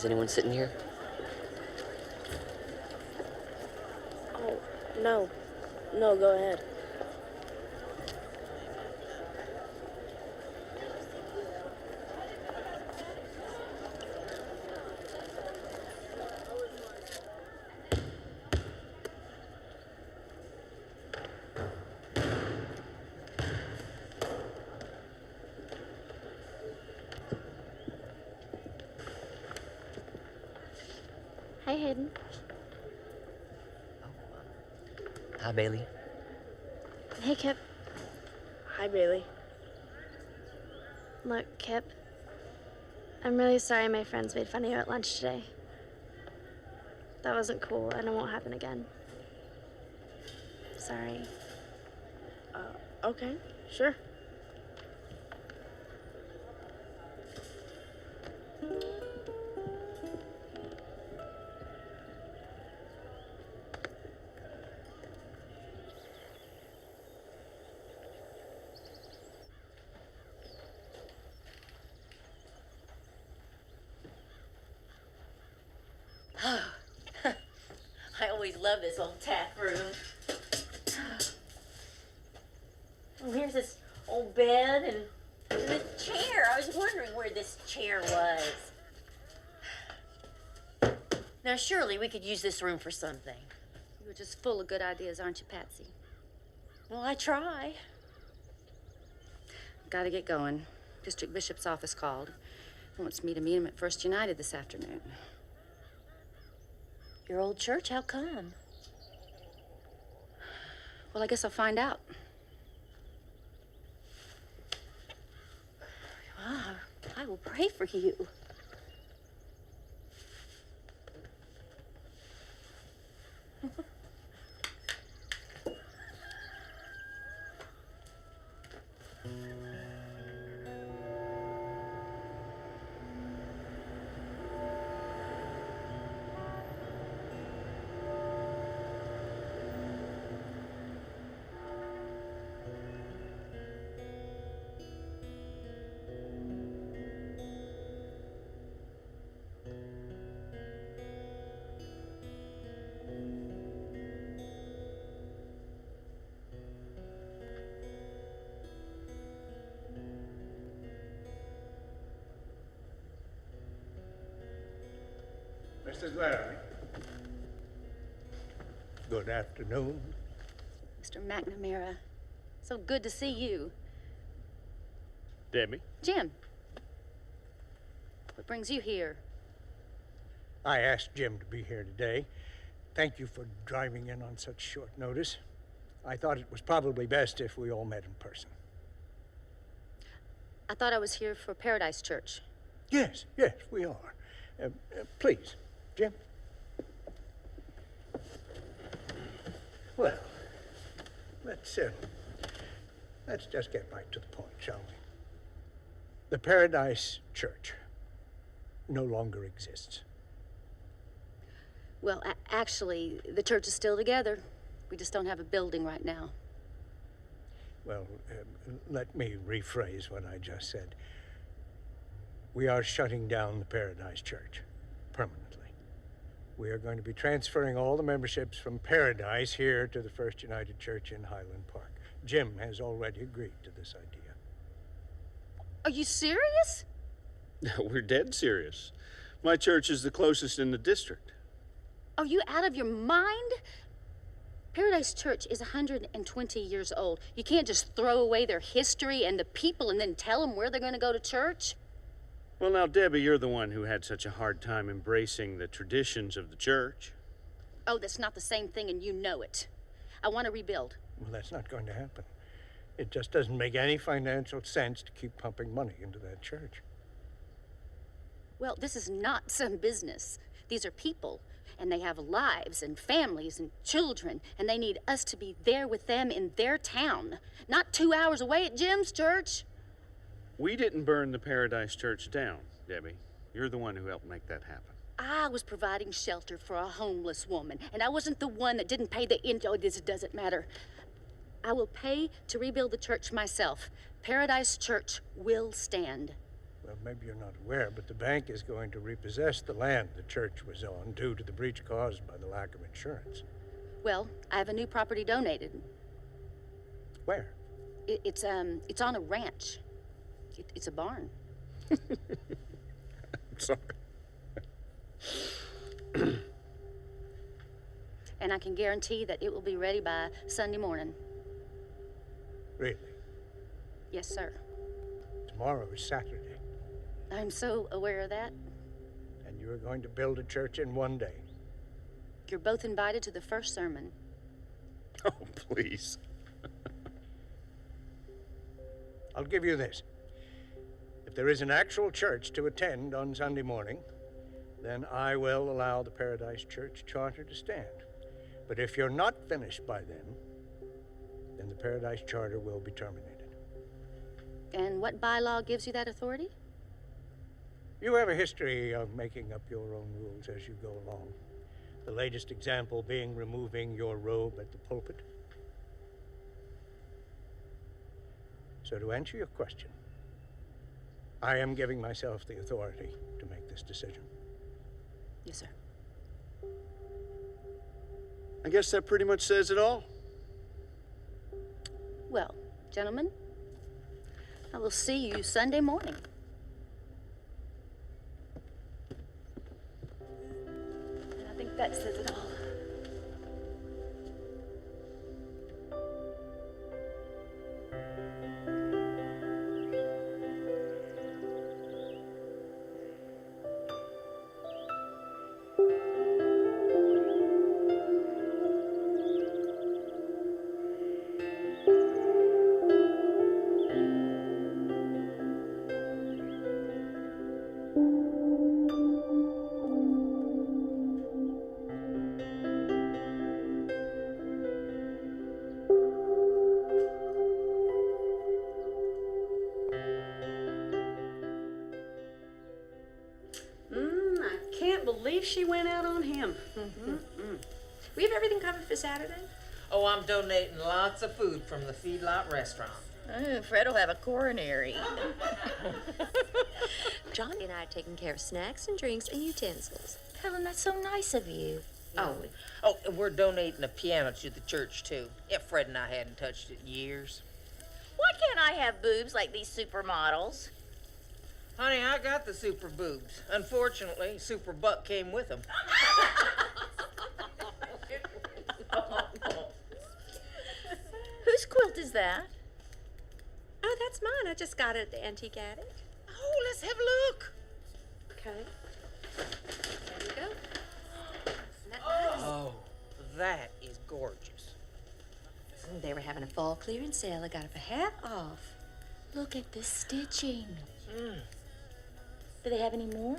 Is anyone sitting here? Oh, no. No, go ahead. Hi, Hayden. Hi, Bailey. Hey, Kip. Hi, Bailey. Look, Kip. I'm really sorry my friends made fun of you at lunch today. That wasn't cool, and it won't happen again. Sorry. Okay, sure. I always love this old tap room. Oh, here's this old bed and this chair. I was wondering where this chair was. Now, surely we could use this room for something. You're just full of good ideas, aren't you, Patsy? Well, I try. Gotta get going. District Bishop's office called. He wants me to meet him at First United this afternoon. Your old church, how come? Well, I guess I'll find out. Well, I will pray for you. Mrs. Laramie. Good afternoon. Mr. McNamara, so good to see you. Debbie. Jim, what brings you here? I asked Jim to be here today. Thank you for driving in on such short notice. I thought it was probably best if we all met in person. I thought I was here for Paradise Church. Yes, we are. Please, Jim. Well, let's just get right to the point, shall we? The Paradise Church no longer exists. Well, actually, the church is still together. We just don't have a building right now. Well, let me rephrase what I just said. We are shutting down the Paradise Church permanently. We are going to be transferring all the memberships from Paradise here to the First United Church in Highland Park. Jim has already agreed to this idea. Are you serious? We're dead serious. My church is the closest in the district. Are you out of your mind? Paradise Church is 120 years old. You can't just throw away their history and the people and then tell them where they're going to go to church. Well, now, Debbie, you're the one who had such a hard time embracing the traditions of the church. Oh, that's not the same thing, and you know it. I want to rebuild. Well, that's not going to happen. It just doesn't make any financial sense to keep pumping money into that church. Well, this is not some business. These are people, and they have lives and families and children, and they need us to be there with them in their town, not 2 hours away at Jim's church. We didn't burn the Paradise Church down, Debbie. You're the one who helped make that happen. I was providing shelter for a homeless woman, and I wasn't the one that didn't pay the Oh, this doesn't matter. I will pay to rebuild the church myself. Paradise Church will stand. Well, maybe you're not aware, but the bank is going to repossess the land the church was on due to the breach caused by the lack of insurance. Well, I have a new property donated. Where? It's on a ranch. It's a barn. I'm sorry. And I can guarantee that it will be ready by Sunday morning. Really? Yes, sir. Tomorrow is Saturday, I'm so aware of that. and you are going to build a church in one day. You're both invited to the first sermon. Oh, please. I'll give you this. If there is an actual church to attend on Sunday morning, then I will allow the Paradise Church charter to stand. But if you're not finished by then the Paradise Charter will be terminated. And what bylaw gives you that authority? You have a history of making up your own rules as you go along. The latest example being removing your robe at the pulpit. So to answer your question, I am giving myself the authority to make this decision. Yes, sir. I guess that pretty much says it all. Well, gentlemen, I will see you Sunday morning. And I think that says it all. I can't believe she went out on him. We have everything covered for Saturday? Oh, I'm donating lots of food from the feedlot restaurant. Oh, Fred will have a coronary. John and I are taking care of snacks and drinks and utensils. Helen, that's so nice of you. Oh, and we're donating a piano to the church, too. Yeah, Fred and I hadn't touched it in years. Why can't I have boobs like these supermodels? Honey, I got the super boobs. Unfortunately, super butt came with them. Whose quilt is that? Oh, that's mine. I just got it at the Antique Attic. Oh, let's have a look. Okay. There you go. Isn't that nice? Oh, that is gorgeous. They were having a fall clearance sale. I got it for half off. Look at the stitching. Do they have any more?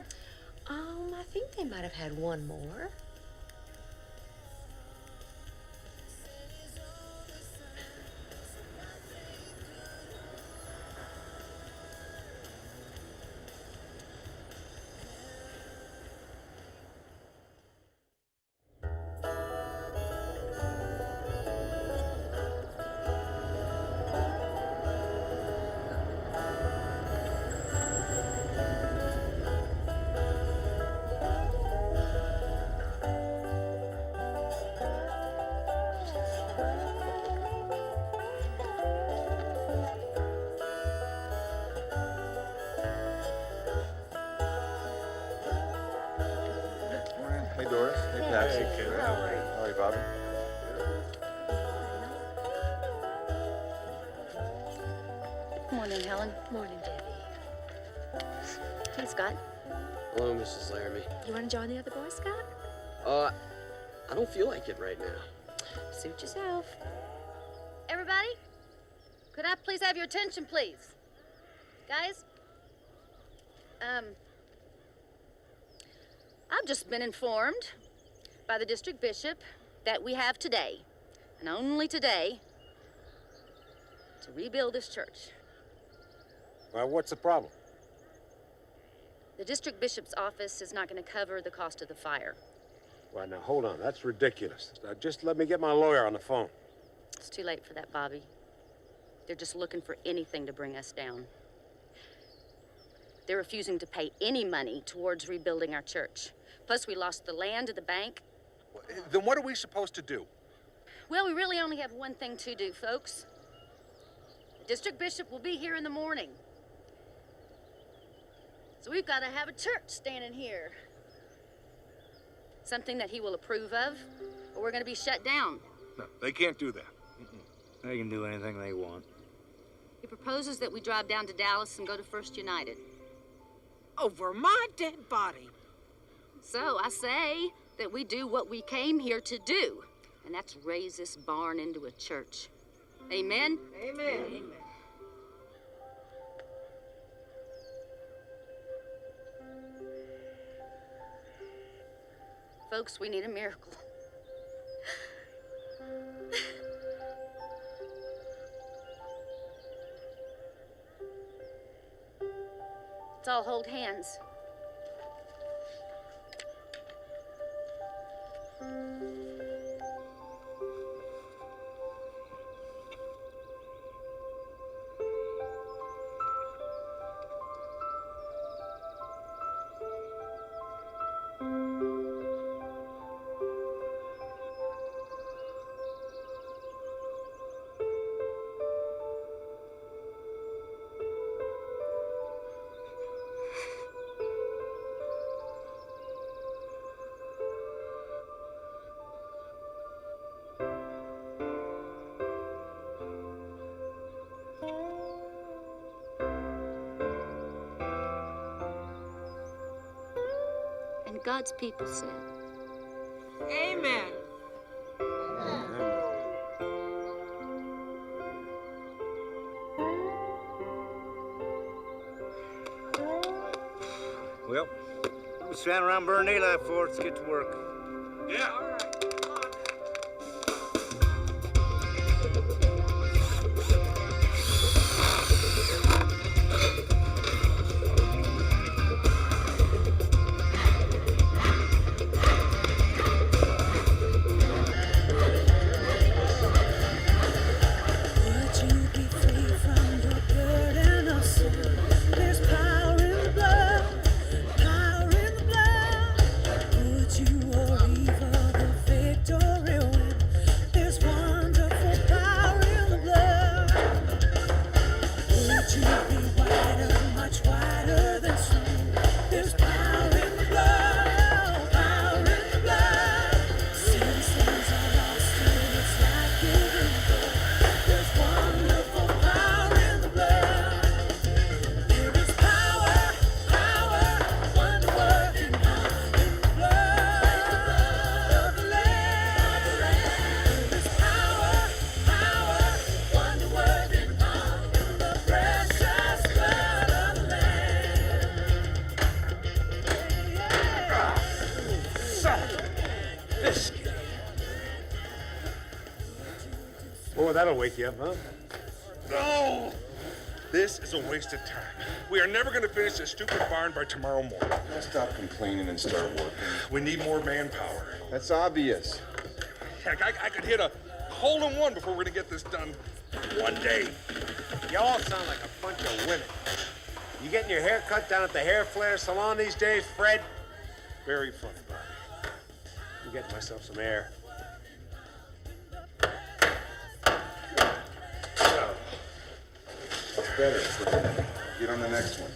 I think they might have had one more. Hey, Doris. Hey, Patsy. How are you, Bobby? Morning, Helen. Morning, Debbie. Hey, Scott. Hello, Mrs. Laramie. You want to join the other boys, Scott? I don't feel like it right now. Suit yourself. Everybody, could I please have your attention, please? Guys? I've just been informed by the district bishop that we have today, and only today, to rebuild this church. Well, what's the problem? The district bishop's office is not going to cover the cost of the fire. Well, now, hold on. That's ridiculous. Now, just let me get my lawyer on the phone. It's too late for that, Bobby. They're just looking for anything to bring us down. They're refusing to pay any money towards rebuilding our church. Plus, we lost the land at the bank. Then what are we supposed to do? Well, we really only have one thing to do, folks. The district bishop will be here in the morning. So we've got to have a church standing here. Something that he will approve of, or we're going to be shut down. No, they can't do that. They can do anything they want. He proposes that we drive down to Dallas and go to First United. Over my dead body. So I say that we do what we came here to do, and that's raise this barn into a church. Amen? Amen. Amen. Folks, we need a miracle. Let's all hold hands. And God's people said, Amen. Well, we'll stand around burn daylight for it. Let's get to work. Yeah. Oh, that'll wake you up, huh? No! This is a waste of time. We are never going to finish this stupid barn by tomorrow morning. Stop complaining and start working. We need more manpower. That's obvious. Heck, I could hit a hole-in-one before we're going to get this done one day. Y'all sound like a bunch of women. You getting your hair cut down at the hair flare salon these days, Fred? Very funny, Bobby. I'm getting myself some air. That's better. Get on the next one.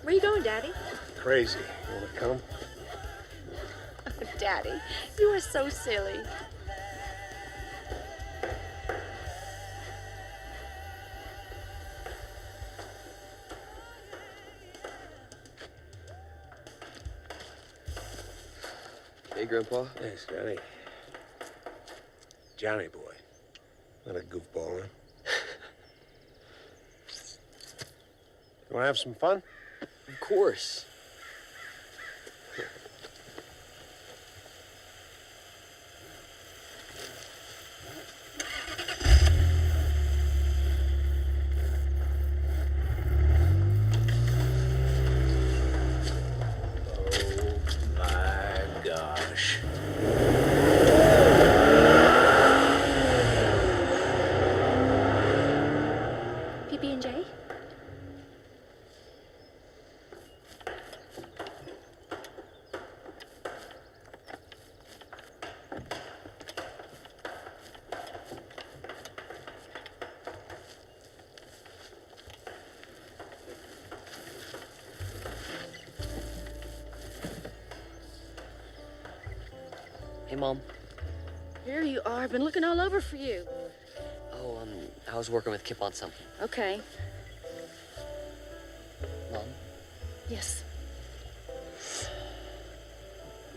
Where you going, Daddy? Crazy. You want to come? Daddy, you are so silly. Hey, Grandpa. Thanks, Johnny. Johnny boy. Not a goofball, huh? You want to have some fun? Of course. PB&J? Hey, Mom. Here you are. I've been looking all over for you. Oh, I was working with Kip on something. Okay. Mom, Yes.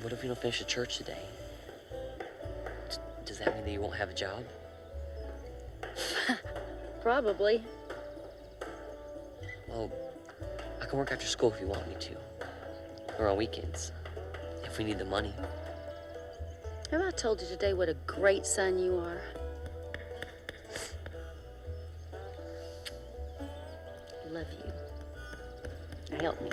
what if we don't finish at church today? Does that mean that you won't have a job? Probably. Well, I can work after school if you want me to. Or on weekends, if we need the money. Have I told you today what a great son you are? Love you. Now help me.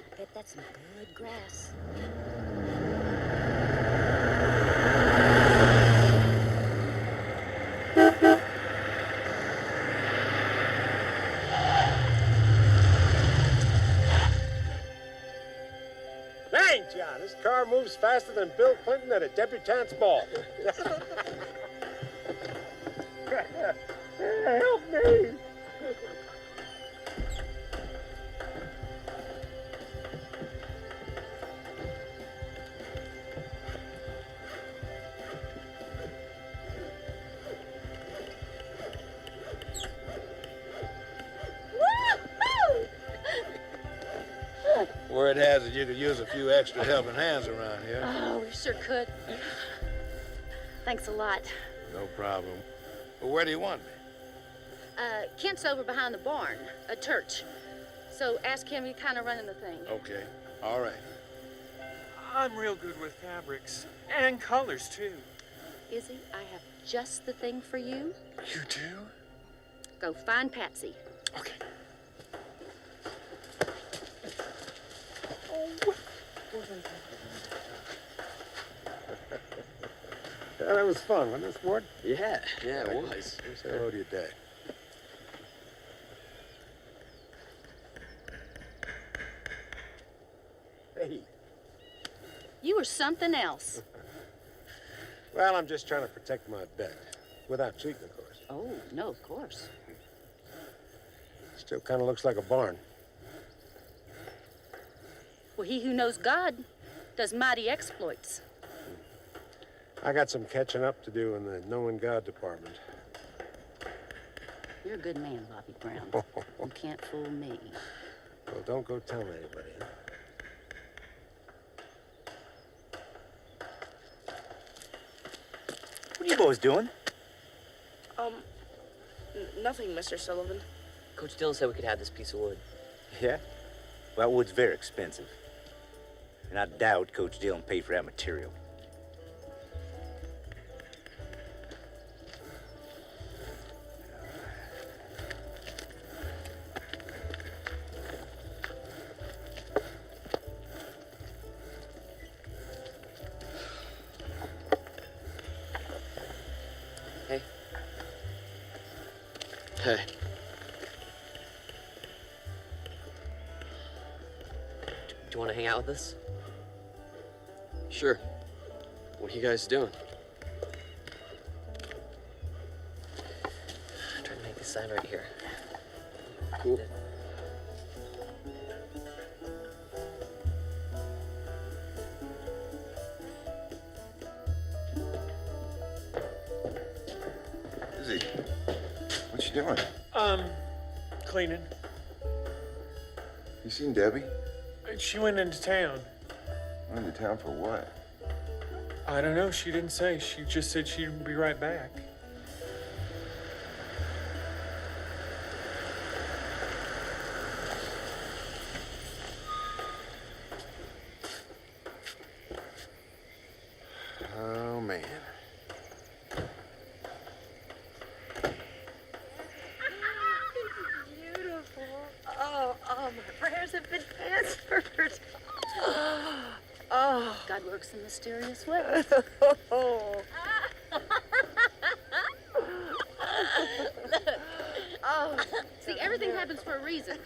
I bet that's some good grass. Dang, John, this car moves faster than Bill Clinton at a debutante's ball. Help me! Word has it you could use a few extra helping hands around here. Oh, we sure could. Thanks a lot. No problem. Well, where do you want me? Kent's over behind the barn, a church. So ask him, he's kind of running the thing. Okay. All right. I'm real good with fabrics and colors, too. Izzy, I have just the thing for you. You do? Go find Patsy. Okay. Yeah, that was fun, wasn't it, Sport? Yeah, it was. Say hello to your dad. Hey. You were something else. Well, I'm just trying to protect my bed. Without cheating, of course. Oh, no, of course. Still kind of looks like a barn. Well, he who knows God does mighty exploits. I got some catching up to do in the knowing God department. You're a good man, Bobby Brown. You can't fool me. Well, don't go telling anybody, huh? What are you boys doing? Nothing, Mr. Sullivan. Coach Dillon said we could have this piece of wood. Yeah? Well, that wood's very expensive. And I doubt Coach Dillon paid for that material. Hey. Do you want to hang out with us? Sure. What are you guys doing? I'm trying to make this sign right here. Cool. Izzy, what you doing? Cleaning. You seen Debbie? She went into town. Went into town for what? I don't know. She didn't say. She just said she'd be right back. Oh, man. Beautiful. Oh, my prayers have been answered. works in mysterious ways. Oh. Oh, see, everything happens for a reason.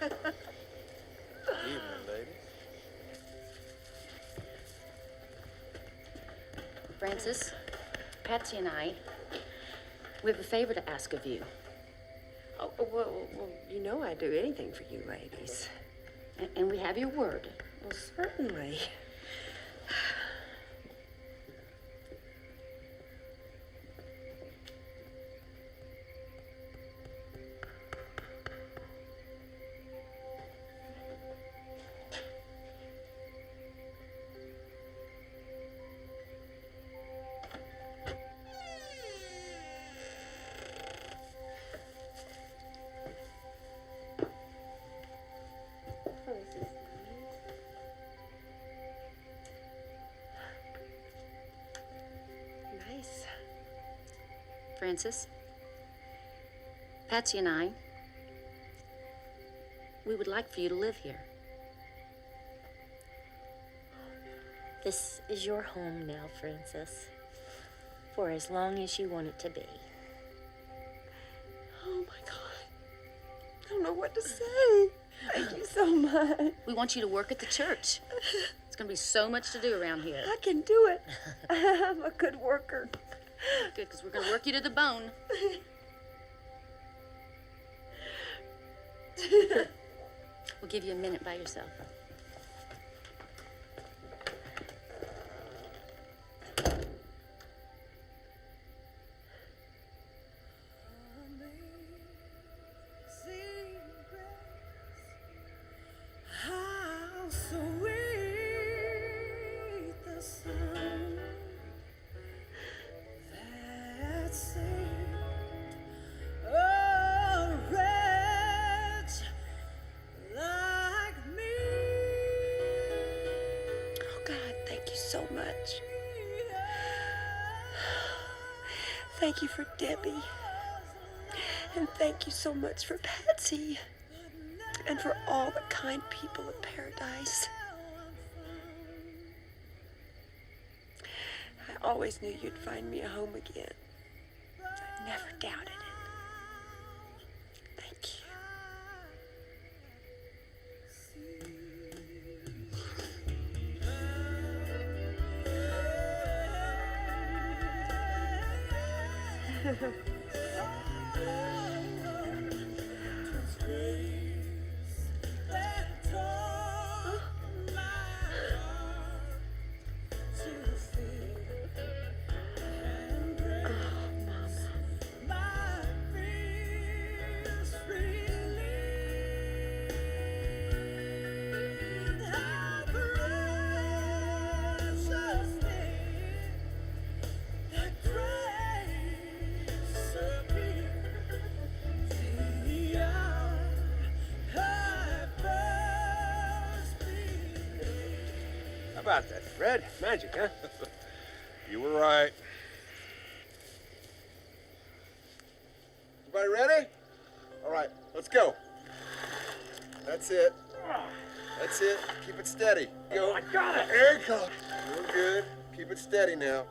Evening, ladies. Francis, Patsy and I, we have a favor to ask of you. Oh, well, you know I'd do anything for you ladies. And we have your word. Well, certainly. Nice. Francis, Patsy and I, we would like for you to live here. This is your home now, Francis. For as long as you want it to be. Oh my God. I don't know what to say. Thank you so much. We want you to work at the church. There's going to be so much to do around here. I can do it. I'm a good worker. Good, because we're going to work you to the bone. We'll give you a minute by yourself. How sweet the sound that saved a wretch like me. Oh God, thank you so much. Thank you for Debbie. And thank you so much for Patsy. And for all the kind people of Paradise. I always knew you'd find me a home again. I never doubted it. Thank you. How about that, Fred? Magic, huh? You were right. Everybody ready? All right, let's go. That's it. That's it. Keep it steady. Go. I got it. There you go. Doing good. Keep it steady now.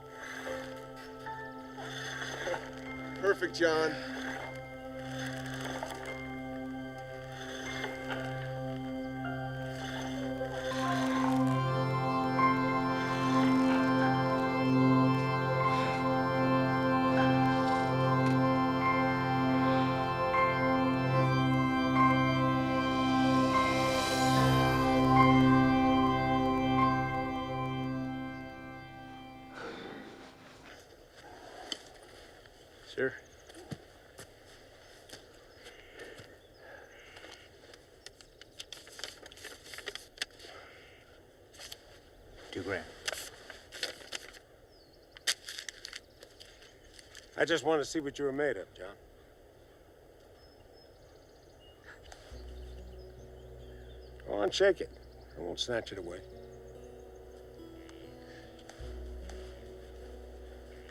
Perfect, John. Sir? $2,000. I just wanted to see what you were made of, John. Go on, shake it. I won't snatch it away.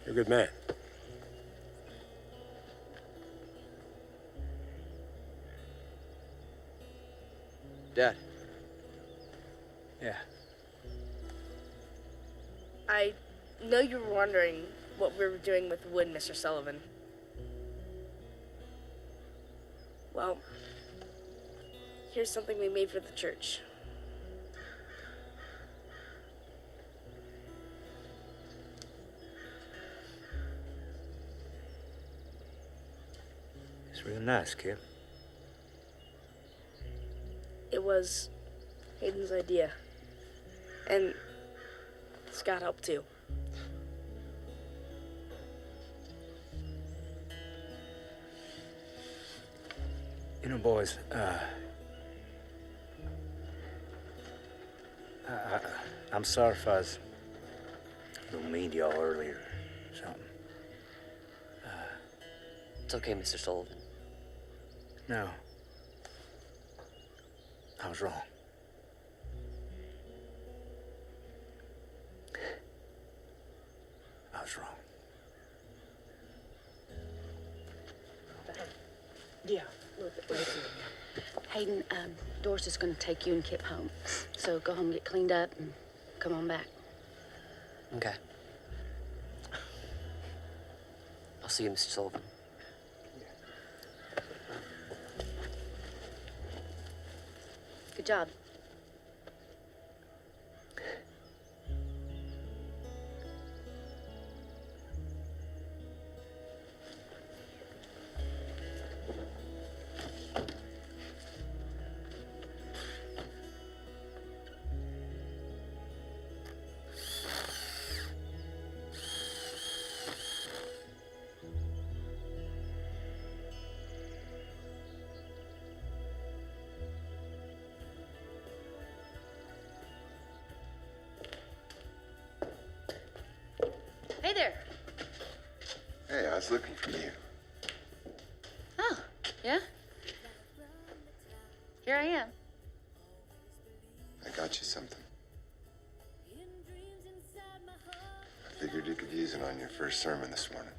You're a good man. Dad. Yeah. I know you were wondering what we were doing with the wood, Mr. Sullivan. Well, here's something we made for the church. It's real nice, Kip. It was Hayden's idea. And Scott helped too. You know, boys, I'm sorry if I was a little mean to y'all earlier or something. It's okay, Mr. Sullivan. No. I was wrong. I was wrong. Yeah. Hayden, Doris is going to take you and Kip home. So go home, get cleaned up, and come on back. Okay. I'll see you, Mr. Sullivan. Good job. Hey there. Hey, I was looking for you. Oh, yeah? Here I am. I got you something. I figured you could use it on your first sermon this morning.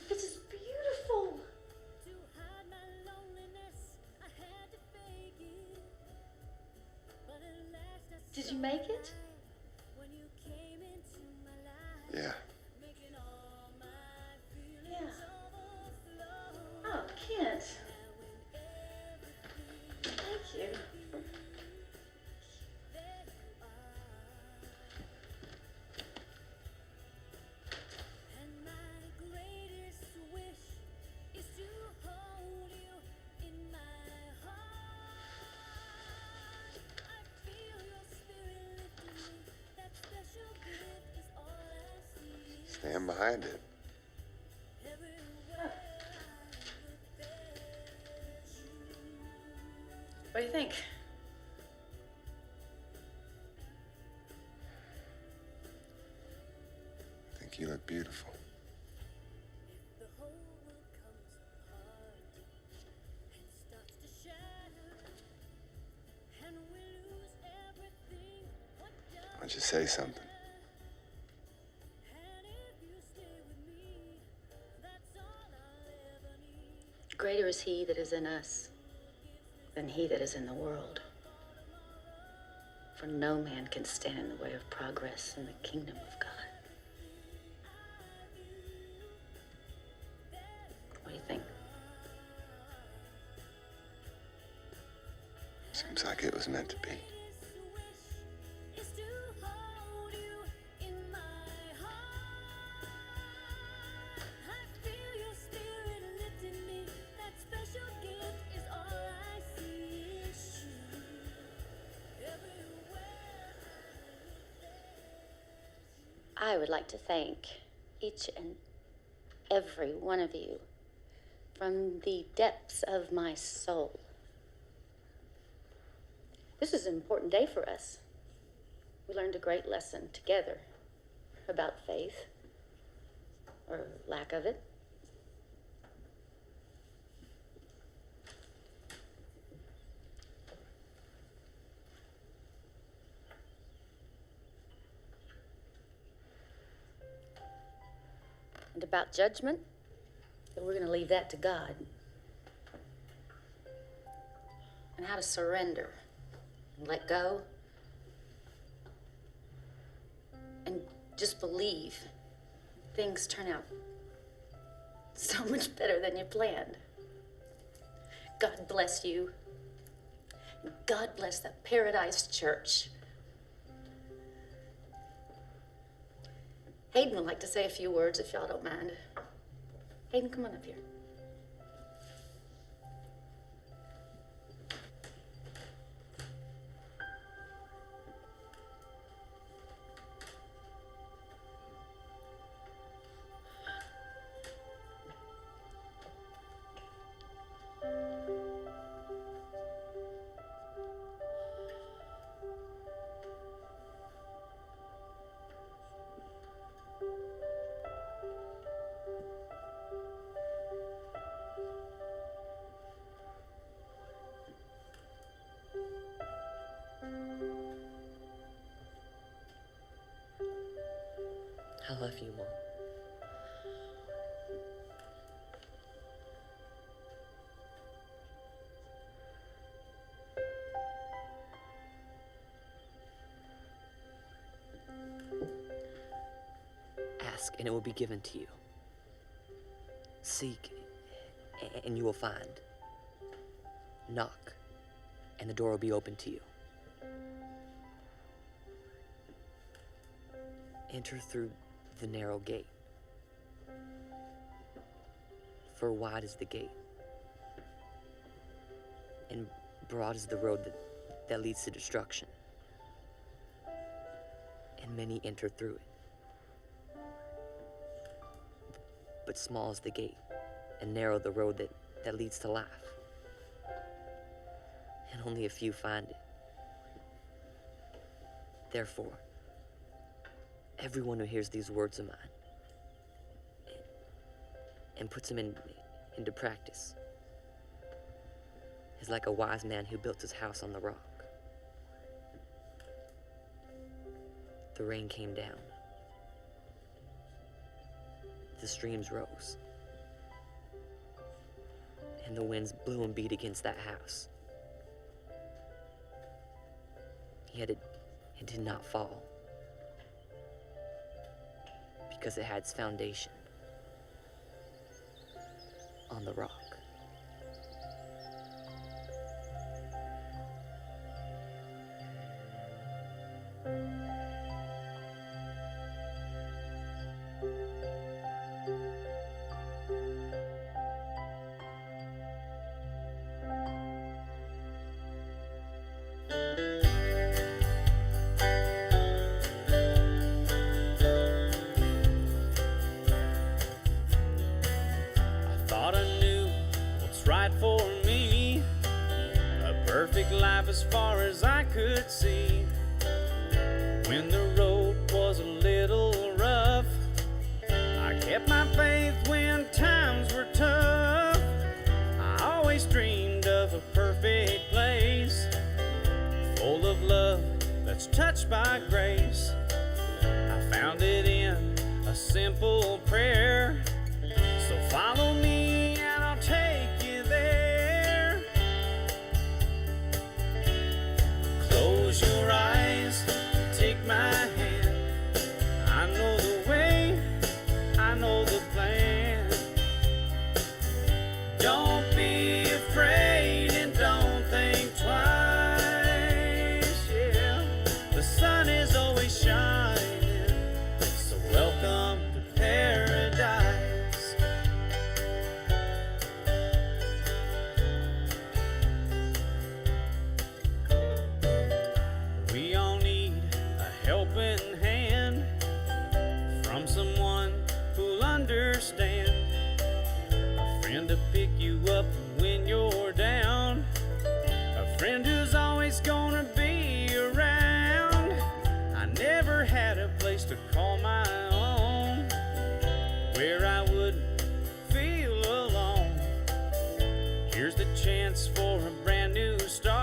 This is beautiful. Did you make it? Yeah. Yeah. Oh, Kent. Thank you. Stand behind it. What do you think? I think you look beautiful. Why don't you say something? Greater is he that is in us than he that is in the world. For no man can stand in the way of progress in the kingdom of God. What do you think? Seems like it was meant to be. I would like to thank each and every one of you from the depths of my soul. This is an important day for us. We learned a great lesson together about faith, or lack of it. And about judgment, well, we're going to leave that to God. And how to surrender and let go. And just believe things turn out so much better than you planned. God bless you. And God bless the Paraíso Church. Hayden would like to say a few words if y'all don't mind. Hayden, come on up here. I love you, Mom. Ask, and it will be given to you. Seek, and you will find. Knock, and the door will be open to you. Enter through the narrow gate. For wide is the gate, and broad is the road that leads to destruction, and many enter through it. But small is the gate, and narrow the road that leads to life, and only a few find it. Therefore, everyone who hears these words of mine and puts them into practice is like a wise man who built his house on the rock. The rain came down. The streams rose. And the winds blew and beat against that house. Yet it did not fall, because it had its foundation on the rock. Life as far as I could see. When the road was a little rough, I kept my faith when times were tough. I always dreamed of a perfect place, full of love that's touched by grace. I found it in a simple prayer. So follow me and I'll take you there. Close your eyes, take my hand. I know the way, I know the plan. Don't be afraid and don't think twice, yeah. The sun is always shining, so welcome to paradise. We all need a helping hand from someone who'll understand. A friend to pick you up when you're down. A friend who's always gonna be around. I never had a place to call my own, where I wouldn't feel alone. Here's the chance for a brand new start.